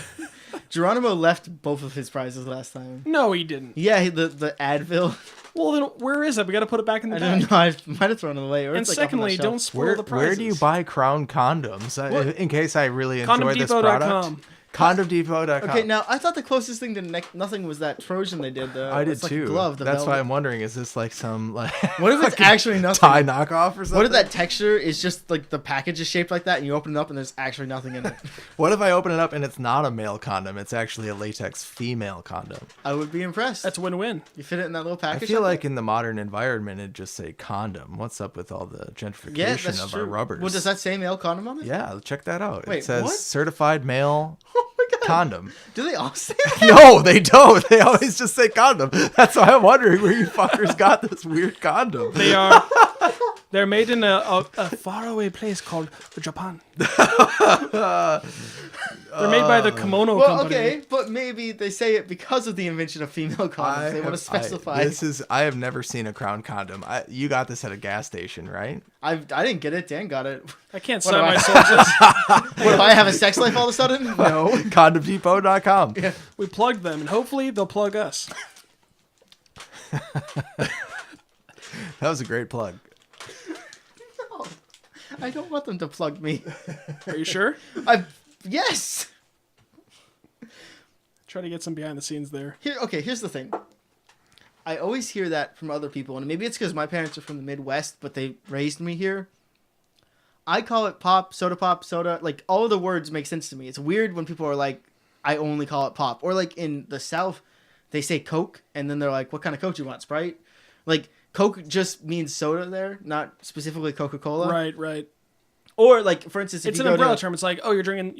Speaker 2: Geronimo left both of his prizes last time.
Speaker 3: No, he didn't.
Speaker 2: Yeah, the Advil.
Speaker 3: Well, then where is it? We got to put it back in the
Speaker 2: I
Speaker 3: bag.
Speaker 2: don't know. I might have thrown it away. Or
Speaker 3: And
Speaker 2: it's like up on my
Speaker 3: secondly,
Speaker 2: shelf.
Speaker 3: don't spoil the prizes.
Speaker 1: Where do you buy crown condoms? In case I really enjoy this
Speaker 3: CondomDepot.com.
Speaker 1: product. CondomDepot.com.
Speaker 2: Okay, now I thought the closest thing to nothing was that Trojan they did.
Speaker 1: I did
Speaker 2: it's like
Speaker 1: too.
Speaker 2: A glove. The
Speaker 1: That's why
Speaker 2: velvet.
Speaker 1: I'm wondering: is this like some like
Speaker 2: What if it's
Speaker 1: fucking
Speaker 2: actually nothing?
Speaker 1: Thai knockoff or something?
Speaker 2: What if that texture is just like the package is shaped like that, and you open it up and there's actually nothing in it?
Speaker 1: What if I open it up and it's not a male condom? It's actually a latex female condom.
Speaker 2: I would be impressed.
Speaker 3: That's win-win.
Speaker 2: You fit it in that little
Speaker 1: I
Speaker 2: package.
Speaker 1: feel
Speaker 2: like
Speaker 1: like in the modern environment, it'd just say condom. What's up with all the gentrification
Speaker 2: yeah, that's
Speaker 1: of
Speaker 2: true.
Speaker 1: our rubbers?
Speaker 2: Well, does that say male condom on it?
Speaker 1: Yeah, check that out.
Speaker 2: Wait,
Speaker 1: it says
Speaker 2: what?
Speaker 1: certified male
Speaker 2: Oh my god.
Speaker 1: condom.
Speaker 2: Do they all say?
Speaker 1: No, they don't. They always just say condom. That's why I'm wondering where you fuckers got this weird condom.
Speaker 3: They are. They're made in a faraway place called Japan. They're made by the kimono
Speaker 2: Well,
Speaker 3: company.
Speaker 2: okay, but maybe they say it because of the invention of female condoms. They want to specify.
Speaker 1: I have never seen a crown condom. You got this at a gas station, right?
Speaker 2: I didn't get it. Dan got it.
Speaker 3: I can't
Speaker 2: What
Speaker 3: sell
Speaker 2: do I-
Speaker 3: my soul.
Speaker 2: What do I have a sex life all of a sudden? No.
Speaker 1: CondomDepot.com.
Speaker 2: Yeah.
Speaker 3: We plugged them, and hopefully they'll plug us.
Speaker 1: That was a great plug.
Speaker 2: I don't want them to plug me.
Speaker 3: Are you sure?
Speaker 2: Yes.
Speaker 3: Try to get some behind the scenes there.
Speaker 2: Here's the thing. I always hear that from other people, and maybe it's because my parents are from the Midwest, but they raised me here. I call it pop, soda. Like, all of the words make sense to me. It's weird when people are like, I only call it pop. Or, like, in the South, they say Coke, and then they're like, what kind of Coke do you want? Sprite? Like, Coke just means soda there, not specifically Coca-Cola.
Speaker 3: Right.
Speaker 2: Or, like, for instance, if
Speaker 3: It's
Speaker 2: you
Speaker 3: an
Speaker 2: go
Speaker 3: umbrella
Speaker 2: to...
Speaker 3: term. It's like, oh, you're drinking. If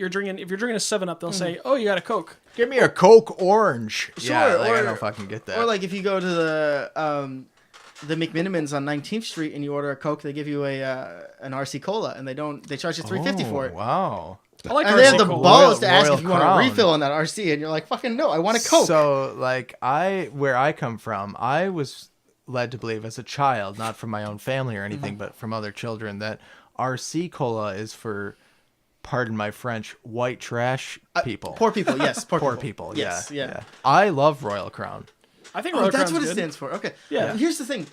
Speaker 3: you're drinking a 7-Up, they'll say, oh, you got a Coke.
Speaker 1: Give me a Coke Orange.
Speaker 2: Sure,
Speaker 1: Yeah, like, I
Speaker 2: or-
Speaker 1: don't fucking get that.
Speaker 2: Or, like, if you go to the McMinimans on 19th Street and you order a Coke, they give you an RC Cola, and they charge you $3.50 for it.
Speaker 1: Wow.
Speaker 3: I like
Speaker 2: And they have
Speaker 3: RC
Speaker 2: the
Speaker 3: Cola.
Speaker 2: balls to ask
Speaker 1: Royal
Speaker 2: if you want
Speaker 1: Crown.
Speaker 2: a refill on that RC, and you're like, fucking no, I want a Coke.
Speaker 1: So, like, where I come from, I was led to believe as a child, not from my own family or anything, but from other children, that RC Cola is for, pardon my French, white trash people.
Speaker 2: Poor people, yes.
Speaker 1: Poor people,
Speaker 2: Yes,
Speaker 1: yeah,
Speaker 2: yeah.
Speaker 1: I love Royal Crown.
Speaker 3: I think
Speaker 2: Oh,
Speaker 3: Royal
Speaker 2: that's
Speaker 3: Crown's
Speaker 2: what it
Speaker 3: good.
Speaker 2: stands for. Okay.
Speaker 3: Yeah.
Speaker 2: Here's the thing.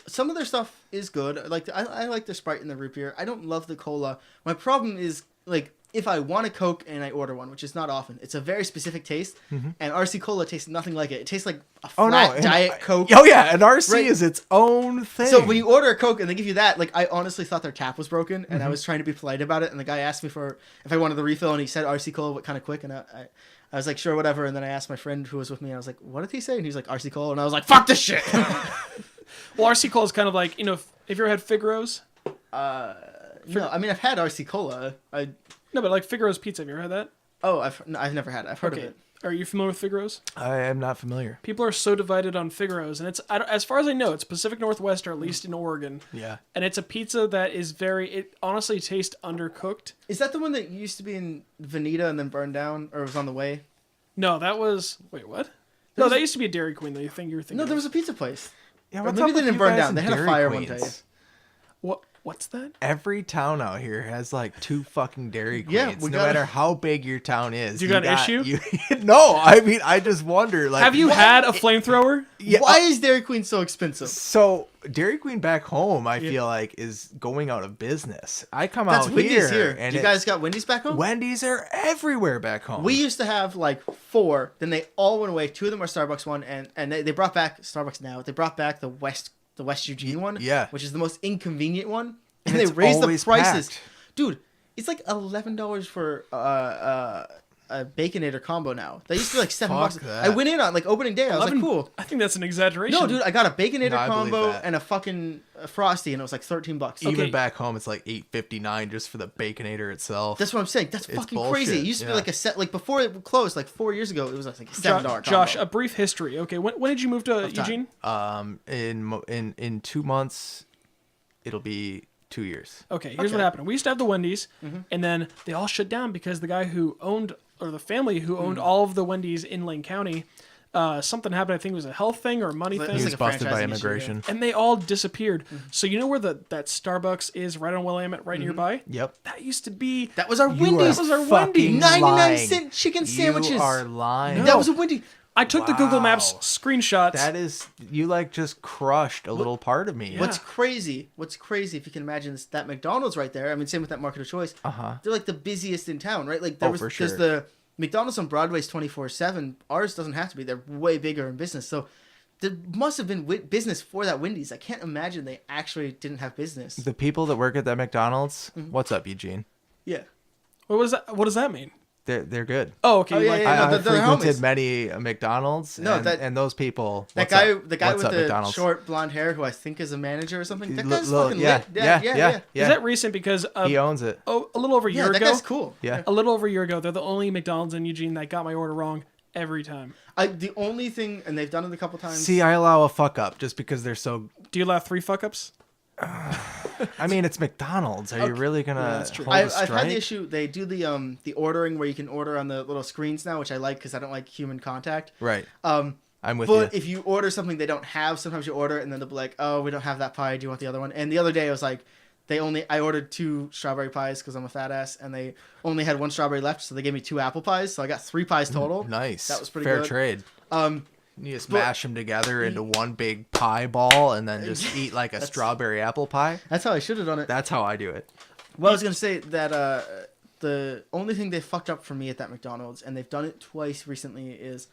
Speaker 2: Some of their stuff is good. Like I like the Sprite and the root beer. I don't love the cola. My problem is like if I want a Coke and I order one, which is not often, it's a very specific taste, and RC Cola tastes nothing like it. It tastes like a flat
Speaker 1: and
Speaker 2: Diet Coke.
Speaker 1: Oh yeah, and RC
Speaker 2: Right.
Speaker 1: is its own thing.
Speaker 2: So when you order a Coke and they give you that, like I honestly thought their tap was broken, and I
Speaker 1: Mm-hmm.
Speaker 2: was trying to be polite about it, and the guy asked me for if I wanted the refill, and he said RC Cola, but kind of quick, and I was like sure, whatever, and then I asked my friend who was with me, and I was like, what did he say? And he's like RC Cola, and I was like, fuck this shit.
Speaker 3: Well, RC Cola is kind of like, if you ever had Figaro's.
Speaker 2: No, I mean I've had RC Cola.
Speaker 3: No, but like Figaro's Pizza. Have you ever had that?
Speaker 2: I've never had it. I've heard of it.
Speaker 3: Are you familiar with Figaro's?
Speaker 1: I am not familiar.
Speaker 3: People are so divided on Figaro's, and as far as I know, it's Pacific Northwest or at least in Oregon.
Speaker 1: Yeah.
Speaker 3: And it's a pizza that is it honestly tastes undercooked.
Speaker 2: Is that the one that used to be in Veneta and then burned down, or was on the way?
Speaker 3: No, that was wait, what? No, that used to be a Dairy Queen. The thing you were thinking.
Speaker 2: No, there
Speaker 3: of.
Speaker 2: was a pizza place.
Speaker 1: Yeah,
Speaker 2: Or
Speaker 1: what's
Speaker 2: maybe
Speaker 1: up
Speaker 2: they
Speaker 1: with
Speaker 2: didn't
Speaker 1: you
Speaker 2: burn
Speaker 1: guys
Speaker 2: down.
Speaker 1: and
Speaker 2: They had a
Speaker 1: Dairy
Speaker 2: fire one
Speaker 1: Queens?
Speaker 2: day.
Speaker 3: What's that?
Speaker 1: Every town out here has like 2 fucking Dairy Queens.
Speaker 2: Yeah, we
Speaker 1: no
Speaker 2: got-
Speaker 1: matter how big your town is.
Speaker 3: You got an issue?
Speaker 1: No, I mean I just wonder. Like,
Speaker 3: Have you had a flamethrower?
Speaker 1: Yeah,
Speaker 2: Why is Dairy Queen so expensive?
Speaker 1: So Dairy Queen back home, I feel like is going out of business. I come
Speaker 2: That's
Speaker 1: out
Speaker 2: Wendy's
Speaker 1: here,
Speaker 2: here.
Speaker 1: and
Speaker 2: You guys got Wendy's back home?
Speaker 1: Wendy's are everywhere back home.
Speaker 2: We used to have like 4, then they all went away. 2 of them are Starbucks one, and they brought back Starbucks now. They brought back the West the West Eugene one,
Speaker 1: yeah.
Speaker 2: which is the most inconvenient one, and
Speaker 1: it's
Speaker 2: they raised the
Speaker 1: always
Speaker 2: prices.
Speaker 1: packed.
Speaker 2: Dude, it's like $11 for a Baconator combo now. That used to be like $7.
Speaker 1: Fuck that.
Speaker 2: I went in on like opening day. I was like, cool.
Speaker 3: I think that's an exaggeration.
Speaker 2: No, dude, I got a Baconator
Speaker 1: No, I believe
Speaker 2: combo
Speaker 1: that.
Speaker 2: and a fucking Frosty, and it was like $13.
Speaker 1: Even back home, it's like $8.59 just for the Baconator itself.
Speaker 2: That's what I'm saying. That's
Speaker 1: It's
Speaker 2: fucking
Speaker 1: bullshit,
Speaker 2: crazy. It used to be
Speaker 1: yeah.
Speaker 2: like a set, like before it closed, like 4 years ago, it was like a $7 combo.
Speaker 3: Josh, a brief history. Okay, when did you move to
Speaker 2: time.
Speaker 3: Eugene?
Speaker 1: In 2 months, it'll be 2 years.
Speaker 3: Okay, here's what happened. We used to have the Wendy's, and then they all shut down because the guy who owned, or the family who owned all of the Wendy's in Lane County, something happened. I think it was a health thing or a money
Speaker 2: It
Speaker 3: thing.
Speaker 2: was
Speaker 1: He was
Speaker 2: like a
Speaker 1: busted by
Speaker 2: franchising issue,
Speaker 1: immigration.
Speaker 3: And they all disappeared. So you know where that Starbucks is right on Willamette, right nearby?
Speaker 1: Yep.
Speaker 3: That used to be...
Speaker 2: That was our
Speaker 1: You
Speaker 2: Wendy's.
Speaker 1: are
Speaker 3: was our
Speaker 1: fucking
Speaker 3: Wendy's.
Speaker 2: 99-cent chicken sandwiches.
Speaker 1: You are lying.
Speaker 2: That was a Wendy's.
Speaker 3: I took the Google Maps
Speaker 1: Wow.
Speaker 3: screenshots.
Speaker 1: That is, you like just crushed a little part of me.
Speaker 2: What's crazy, if you can imagine this, that McDonald's right there, I mean, same with that Market of Choice, they're like the busiest in town, right? Like,
Speaker 1: for sure.
Speaker 2: there's the McDonald's on Broadway's 24/7. Ours doesn't have to be. They're way bigger in business. So there must have been business for that Wendy's. I can't imagine they actually didn't have business.
Speaker 1: The people that work at that McDonald's, what's up, Eugene?
Speaker 2: Yeah.
Speaker 3: What was that? What does that mean?
Speaker 1: They're good.
Speaker 3: Oh, okay.
Speaker 2: Oh, yeah,
Speaker 3: like,
Speaker 2: yeah, no,
Speaker 1: I've
Speaker 2: they're
Speaker 1: frequented
Speaker 2: homies.
Speaker 1: many McDonald's,
Speaker 2: No,
Speaker 1: and those people.
Speaker 2: That
Speaker 1: what's
Speaker 2: guy,
Speaker 1: up?
Speaker 2: the guy
Speaker 1: What's
Speaker 2: with
Speaker 1: up,
Speaker 2: the
Speaker 1: McDonald's?
Speaker 2: short blonde hair, who I think is a manager or something. That guy's
Speaker 1: Little-
Speaker 2: fucking
Speaker 1: yeah,
Speaker 2: lit.
Speaker 1: yeah.
Speaker 3: Is that recent? Because
Speaker 1: He owns it.
Speaker 3: a little over a year
Speaker 2: Yeah, that
Speaker 3: ago.
Speaker 2: guy's cool.
Speaker 1: Yeah.
Speaker 3: A little over a year ago, they're the only McDonald's in Eugene that got my order wrong every time.
Speaker 2: The only thing, and they've done it a couple times.
Speaker 1: See, I allow a fuck up just because they're so.
Speaker 3: Do you allow 3 fuck ups?
Speaker 1: I mean, it's McDonald's. Are you really gonna
Speaker 3: that's true.
Speaker 1: hold a
Speaker 2: I've had
Speaker 1: strike?
Speaker 2: the issue. They do the ordering where you can order on the little screens now, which I like because I don't like human contact.
Speaker 1: Right.
Speaker 2: Um,
Speaker 1: I'm with
Speaker 2: but
Speaker 1: you.
Speaker 2: if you order something they don't have, sometimes you order it and then they'll be like, "Oh, we don't have that pie. Do you want the other one?" And the other day I was like, I ordered 2 strawberry pies because I'm a fat ass, and they only had 1 strawberry left, so they gave me 2 apple pies, so I got 3 pies total.
Speaker 1: Nice.
Speaker 2: That was pretty
Speaker 1: Fair
Speaker 2: good.
Speaker 1: trade. You just
Speaker 2: but-
Speaker 1: smash them together into one big pie ball and then just eat like a strawberry apple pie.
Speaker 2: That's how I should have done it.
Speaker 1: That's how I do it.
Speaker 2: Well, I was gonna say that the only thing they fucked up for me at that McDonald's, and they've done it twice recently, is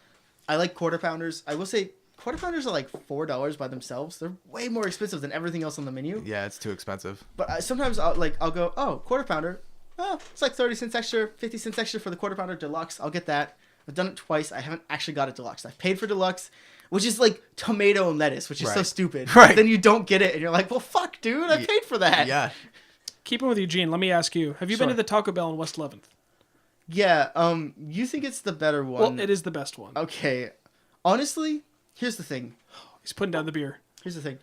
Speaker 2: I like quarter pounders. I will say quarter pounders are like $4 by themselves. They're way more expensive than everything else on the menu.
Speaker 1: Yeah, it's too expensive.
Speaker 2: But sometimes I'll go, oh, quarter pounder. Oh, it's like 30 cents extra, 50 cents extra for the quarter pounder deluxe. I'll get that. I've done it twice. I haven't actually got it deluxe. I've paid for deluxe, which is like tomato and lettuce, which is so
Speaker 1: Right.
Speaker 2: stupid.
Speaker 1: Right.
Speaker 2: Then you don't get it, and you're like, well, fuck, dude, I paid for that.
Speaker 1: Yeah.
Speaker 3: Keeping with Eugene, let me ask you: have you been
Speaker 2: Sure.
Speaker 3: to the Taco Bell in West 11th?
Speaker 2: Yeah. You think it's the better one?
Speaker 3: Well, it is the best one.
Speaker 2: Okay. Honestly, here's the thing.
Speaker 3: He's putting down the beer.
Speaker 2: Here's the thing.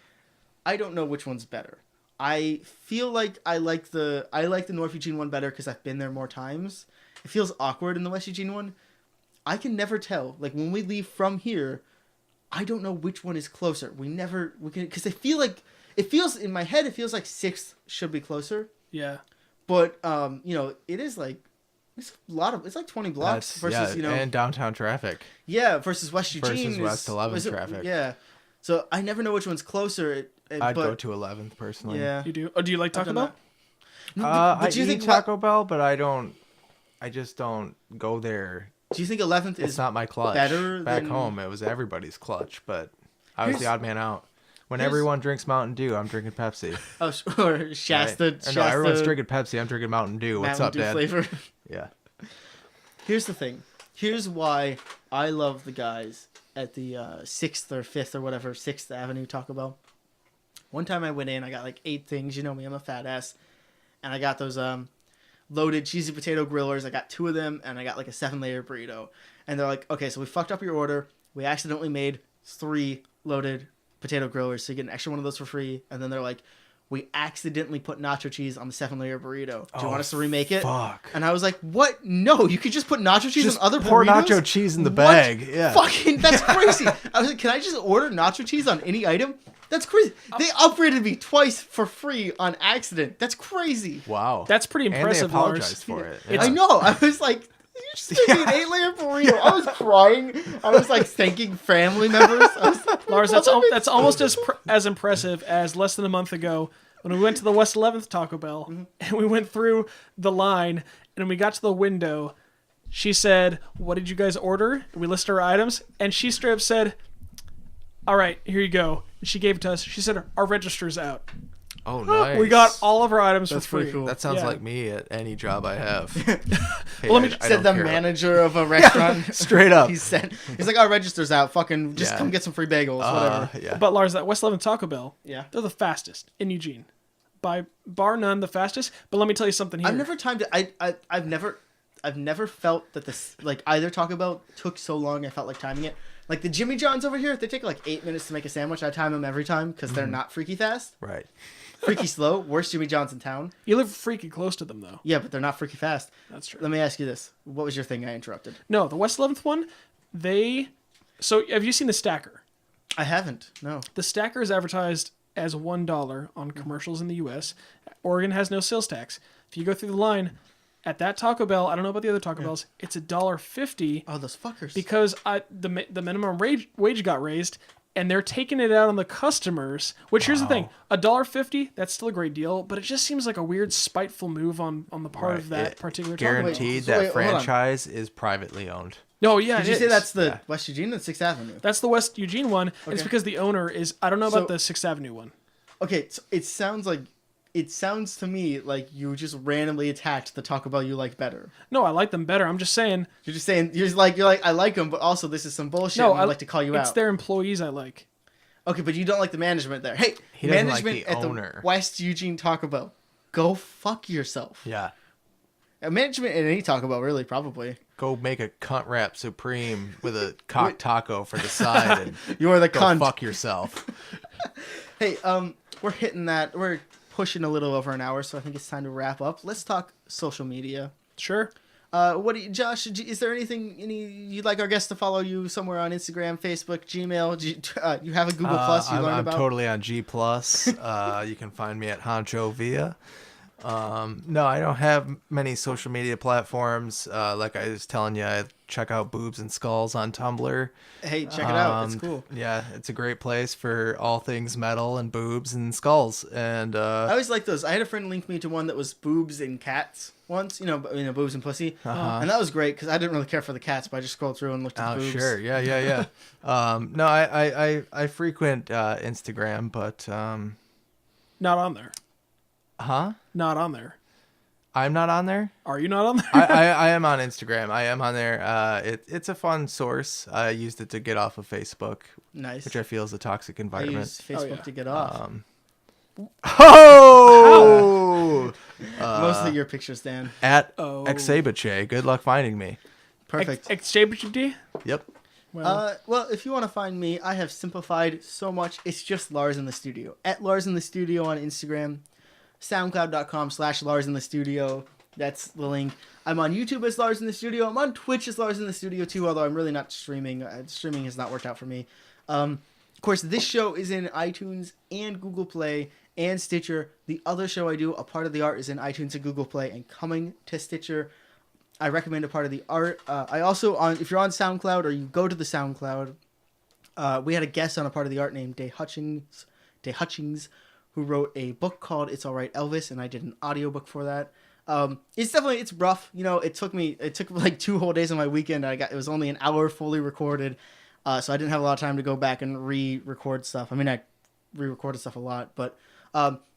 Speaker 2: I don't know which one's better. I feel like I like the North Eugene one better because I've been there more times. It feels awkward in the West Eugene one. I can never tell. Like when we leave from here, I don't know which one is closer. We can because I feel like in my head it feels like 6th should be closer.
Speaker 3: Yeah.
Speaker 2: But it is like it's like 20 blocks versus
Speaker 1: and downtown traffic.
Speaker 2: versus West Eugene
Speaker 1: Versus West 11th traffic.
Speaker 2: Yeah. So I never know which one's closer.
Speaker 1: I'd go to 11th personally.
Speaker 2: Yeah.
Speaker 3: You do? Oh, do you like Taco
Speaker 2: done
Speaker 3: Bell?
Speaker 2: that.
Speaker 1: I
Speaker 2: do you
Speaker 1: eat
Speaker 2: think
Speaker 1: Taco Bell, but I just don't go there.
Speaker 2: Do you think 11th
Speaker 1: It's
Speaker 2: is
Speaker 1: not my clutch.
Speaker 2: better
Speaker 1: Back
Speaker 2: than-
Speaker 1: home, it was everybody's clutch, but I was the
Speaker 2: Here's-
Speaker 1: odd man out. When
Speaker 2: here's-
Speaker 1: everyone drinks Mountain Dew, I'm drinking Pepsi.
Speaker 2: Oh, sure. Shasta.
Speaker 1: Right? Or no, everyone's drinking Pepsi. I'm drinking Mountain Dew. What's
Speaker 2: Mountain
Speaker 1: up,
Speaker 2: Dew
Speaker 1: Dad?
Speaker 2: flavor.
Speaker 1: Yeah.
Speaker 2: Here's the thing. Here's why I love the guys at the 6th or 5th or whatever, 6th Avenue Taco Bell. One time I went in, I got like 8 things. You know me, I'm a fat ass. And I got those loaded cheesy potato grillers. I got 2 of them, and I got like a 7-layer burrito. And they're like, okay, so we fucked up your order. We accidentally made 3 loaded potato grillers, so you get an extra one of those for free. And then they're like, we accidentally put nacho cheese on the 7-layer burrito. Do you want us to remake it?
Speaker 1: Fuck.
Speaker 2: And I was like, what? No, you could just put nacho cheese
Speaker 1: Just
Speaker 2: on other
Speaker 1: pour
Speaker 2: burritos?
Speaker 1: nacho cheese in the
Speaker 2: What?
Speaker 1: bag. Yeah.
Speaker 2: Fucking, that's crazy. I was like, can I just order nacho cheese on any item? That's crazy. They upgraded me twice for free on accident. That's crazy.
Speaker 1: Wow.
Speaker 3: That's pretty
Speaker 1: And they
Speaker 3: impressive,
Speaker 1: apologized
Speaker 3: Lars.
Speaker 1: for it.
Speaker 3: It's-
Speaker 2: I know. I was like, you just gave me an 8-layer burrito. I was crying. I was like thanking family members. I was like,
Speaker 3: Lars, that's almost as impressive as less than a month ago when we went to the West 11th Taco Bell and we went through the line and when we got to the window, she said, "What did you guys order?" And we listed our items, and she straight up said, all right, here you go. And she gave it to us. She said, our register's out.
Speaker 1: Oh, nice.
Speaker 3: We got all of our items
Speaker 2: That's
Speaker 3: for free.
Speaker 2: pretty cool.
Speaker 1: That sounds
Speaker 3: Yeah.
Speaker 1: like me at any job I have. Hey,
Speaker 3: Well, let me
Speaker 1: I
Speaker 2: Said
Speaker 1: don't
Speaker 2: the
Speaker 1: care.
Speaker 2: manager of a restaurant.
Speaker 1: Straight up.
Speaker 2: He's like, our register's out. Fucking just
Speaker 1: Yeah.
Speaker 2: come get some free bagels, whatever.
Speaker 1: Yeah.
Speaker 3: But Lars, that West 11 Taco Bell,
Speaker 2: Yeah.
Speaker 3: they're the fastest in Eugene. By bar none, the fastest. But let me tell you something here.
Speaker 2: I've never timed it. I've never felt that this like either Taco Bell took so long. I felt like timing it. Like the Jimmy John's over here, they take like 8 minutes to make a sandwich. I time them every time because they're not freaky fast,
Speaker 1: Right.
Speaker 2: freaky slow. Worst Jimmy John's in town.
Speaker 3: You live freaky close to them, though.
Speaker 2: Yeah, but they're not freaky fast.
Speaker 3: That's true.
Speaker 2: Let me ask you this: what was your thing I interrupted?
Speaker 3: No, the West 11th one, So have you seen the stacker?
Speaker 2: I haven't. No.
Speaker 3: The stacker is advertised as $1 on commercials in the U.S. Oregon has no sales tax. If you go through the line, at that Taco Bell, I don't know about the other Taco Bells, it's $1.50
Speaker 2: Oh, those fuckers.
Speaker 3: because the minimum wage got raised, and they're taking it out on the customers. Which here's the thing: $1.50, that's still a great deal, but it just seems like a weird, spiteful move on the part of that
Speaker 1: It
Speaker 3: particular Taco Bell.
Speaker 1: Guaranteed
Speaker 2: So
Speaker 1: that
Speaker 2: wait, hold on.
Speaker 1: franchise is privately owned.
Speaker 3: No, yeah,
Speaker 2: Did
Speaker 3: it
Speaker 2: you say
Speaker 3: is.
Speaker 2: that's the
Speaker 1: Yeah.
Speaker 2: West Eugene and 6th Avenue?
Speaker 3: That's the West Eugene one. It's
Speaker 2: Okay.
Speaker 3: because the owner is. I don't know about
Speaker 2: So-
Speaker 3: the 6th Avenue one.
Speaker 2: Okay, so it sounds to me like you just randomly attacked the Taco Bell you like better.
Speaker 3: No, I like them better. I'm just saying.
Speaker 2: You're just saying you're like I like them, but also this is some bullshit.
Speaker 3: No,
Speaker 2: and I'd like to call you
Speaker 3: it's
Speaker 2: out.
Speaker 3: their employees I like.
Speaker 2: Okay, but you don't like the management there. Hey,
Speaker 1: He doesn't like
Speaker 2: management
Speaker 1: the
Speaker 2: at
Speaker 1: owner.
Speaker 2: the West Eugene Taco Bell, go fuck yourself.
Speaker 1: Yeah.
Speaker 2: Management at any Taco Bell, really, probably.
Speaker 1: Go make a cunt wrap supreme with a cock taco for the side and
Speaker 2: You are the
Speaker 1: go
Speaker 2: cunt.
Speaker 1: fuck yourself.
Speaker 2: Hey, we're hitting that. We're pushing a little over an hour, so I think it's time to wrap up. Let's talk social media.
Speaker 3: Sure.
Speaker 2: Josh? Is there anything you'd like our guests to follow you somewhere on Instagram, Facebook, Gmail? You have a Google Plus you learned
Speaker 1: I'm
Speaker 2: about?
Speaker 1: totally on G+. You can find me at Honcho Via. No, I don't have many social media platforms. Like I was telling you, I check out Boobs and Skulls on Tumblr.
Speaker 2: Hey, check it out. It's cool.
Speaker 1: Yeah, it's a great place for all things metal and boobs and skulls. And
Speaker 2: I always like those. I had a friend link me to one that was boobs and cats once. You know, boobs and pussy, and that was great because I didn't really care for the cats, but I just scrolled through and looked at the boobs.
Speaker 1: sure, yeah. No, I frequent Instagram, but
Speaker 3: Not on there.
Speaker 1: huh?
Speaker 3: Not on there.
Speaker 1: I'm not on there.
Speaker 3: Are you not on there?
Speaker 1: I am on Instagram. I am on there. It's a fun source. I used it to get off of Facebook,
Speaker 2: Nice.
Speaker 1: which I feel is a toxic
Speaker 2: I
Speaker 1: environment.
Speaker 2: use Facebook
Speaker 3: yeah.
Speaker 2: to get off.
Speaker 1: Oh!
Speaker 2: Mostly your pictures, Dan.
Speaker 1: At
Speaker 3: Oh.
Speaker 1: Xabache. Good luck finding me.
Speaker 2: Perfect.
Speaker 3: XJBD?
Speaker 1: Yep.
Speaker 2: Well, if you want to find me, I have simplified so much. It's just Lars in the Studio. At Lars in the Studio on Instagram. SoundCloud.com/Lars in the Studio. That's the link. I'm on YouTube as Lars in the Studio. I'm on Twitch as Lars in the Studio too, although I'm really not streaming. Streaming has not worked out for me. Of course, this show is in iTunes and Google Play and Stitcher. The other show I do, A Part of the Art, is in iTunes and Google Play and coming to Stitcher. I recommend A Part of the Art. I also, if you're on SoundCloud or you go to the SoundCloud, we had a guest on A Part of the Art named Day Hutchings, who wrote a book called It's Alright Elvis, and I did an audiobook for that. It's rough. You know, it took like 2 whole days of my weekend. It was only an hour fully recorded. So I didn't have a lot of time to go back and re-record stuff. I mean, I re-recorded stuff a lot, but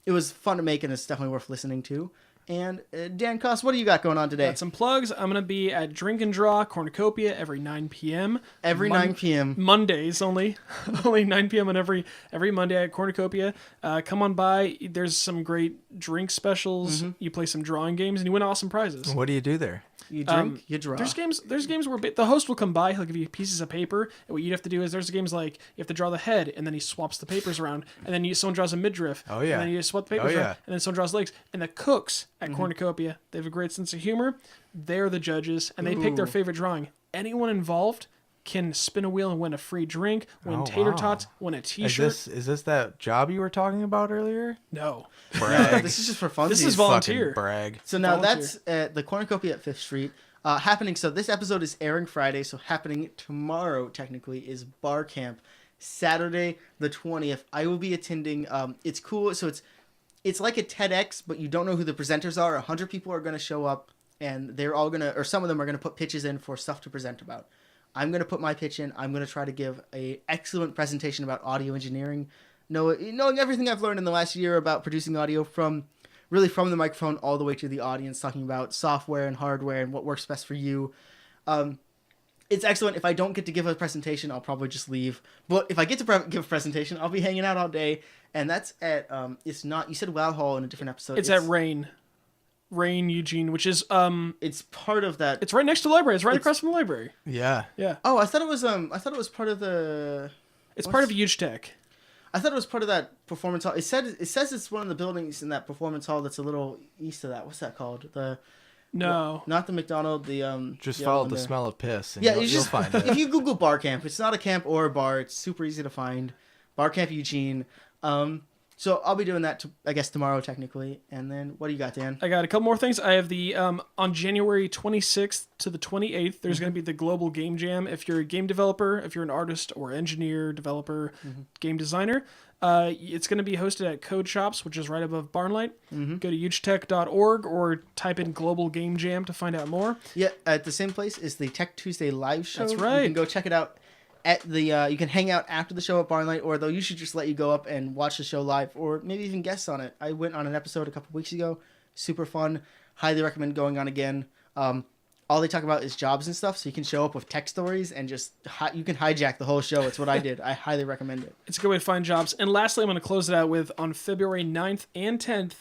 Speaker 2: it was fun to make, and it's definitely worth listening to. And Dan Koss, what do you got going on today?
Speaker 3: Got some plugs. I'm going to be at Drink and Draw Cornucopia every 9 p.m.
Speaker 2: Every 9 p.m.
Speaker 3: Mondays only. Only 9 p.m. on every Monday at Cornucopia. Come on by. There's some great drink specials. You play some drawing games, and you win awesome prizes.
Speaker 1: What do you do there?
Speaker 2: You drink, you draw.
Speaker 3: There's games where the host will come by. He'll give you pieces of paper, and what you'd have to do is there's games like you have to draw the head, and then he swaps the papers around, and then someone draws a midriff.
Speaker 1: Oh, yeah.
Speaker 3: And then you swap the papers
Speaker 1: Oh, yeah.
Speaker 3: around, and then someone draws legs. And the cooks at Cornucopia, they have a great sense of humor. They're the judges, and they pick their favorite drawing. Anyone involved can spin a wheel and win a free drink, win
Speaker 1: Oh,
Speaker 3: tater
Speaker 1: wow.
Speaker 3: tots, win a T-shirt.
Speaker 1: Is this that job you were talking about earlier?
Speaker 3: No,
Speaker 1: Brag.
Speaker 2: This is just for fun.
Speaker 3: this is
Speaker 1: Fucking
Speaker 3: volunteer.
Speaker 1: brag.
Speaker 2: So now
Speaker 3: Volunteer.
Speaker 2: that's at the Cornucopia at 5th Street. Happening. So this episode is airing Friday. So happening tomorrow, technically, is Bar Camp. Saturday the 20th. I will be attending. It's cool. So it's like a TEDx, but you don't know who the presenters are. 100 people are going to show up, and they're all gonna, or some of them are gonna put pitches in for stuff to present about. I'm going to put my pitch in. I'm going to try to give a excellent presentation about audio engineering, knowing everything I've learned in the last year about producing audio from the microphone all the way to the audience, talking about software and hardware and what works best for you. It's excellent. If I don't get to give a presentation, I'll probably just leave. But if I get to give a presentation, I'll be hanging out all day. And that's at, it's not, you said Wow Hall in a different episode.
Speaker 3: It's at Rain, Eugene, which is,
Speaker 2: it's part of that.
Speaker 3: it's right next to the library. It's right across from the library.
Speaker 1: Yeah.
Speaker 3: Yeah.
Speaker 2: Oh, I thought it was part of the.
Speaker 3: It's part of Eugene Tech.
Speaker 2: I thought it was part of that performance hall. It says it's one of the buildings in that performance hall that's a little east of that. What's that called?
Speaker 3: No.
Speaker 2: Not the McDonald. The
Speaker 1: Just
Speaker 2: the
Speaker 1: follow
Speaker 2: other
Speaker 1: the
Speaker 2: one there.
Speaker 1: smell of piss, and
Speaker 2: Yeah,
Speaker 1: you'll find
Speaker 2: if
Speaker 1: it.
Speaker 2: you Google bar camp, it's not a camp or a bar. It's super easy to find. Bar camp Eugene. So I'll be doing that, I guess, tomorrow technically. And then what do you got, Dan?
Speaker 3: I got a couple more things. I have the on January 26th to the 28th, there's going to be the Global Game Jam. If you're a game developer, if you're an artist or engineer, developer, game designer, it's going to be hosted at Code Shops, which is right above Barnlight. Go to hugetech.org or type in Global Game Jam to find out more.
Speaker 2: Yeah, at the same place is the Tech Tuesday live show.
Speaker 3: That's right.
Speaker 2: You can go check it out at the. You can hang out after the show at Barnlight, or they'll usually just let you go up and watch the show live, or maybe even guest on it. I went on an episode a couple weeks ago. Super fun. Highly recommend going on again. All they talk about is jobs and stuff, so you can show up with tech stories and just you can hijack the whole show. It's what I did. I highly recommend it.
Speaker 3: It's a good way to find jobs. And lastly, I'm going to close it out with on February 9th and 10th,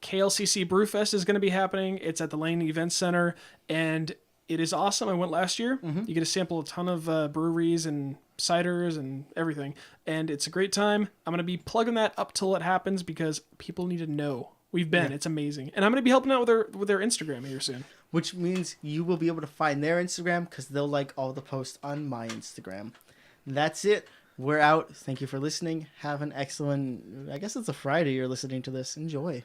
Speaker 3: KLCC Brewfest is going to be happening. It's at the Lane Event Center, and it is awesome. I went last year. You get to sample a ton of breweries and ciders and everything, and it's a great time. I'm going to be plugging that up till it happens because people need to know. We've been. It's amazing. And I'm going to be helping out with their Instagram here soon.
Speaker 2: Which means you will be able to find their Instagram because they'll like all the posts on my Instagram. That's it. We're out. Thank you for listening. Have an excellent, I guess it's a Friday you're listening to this. Enjoy.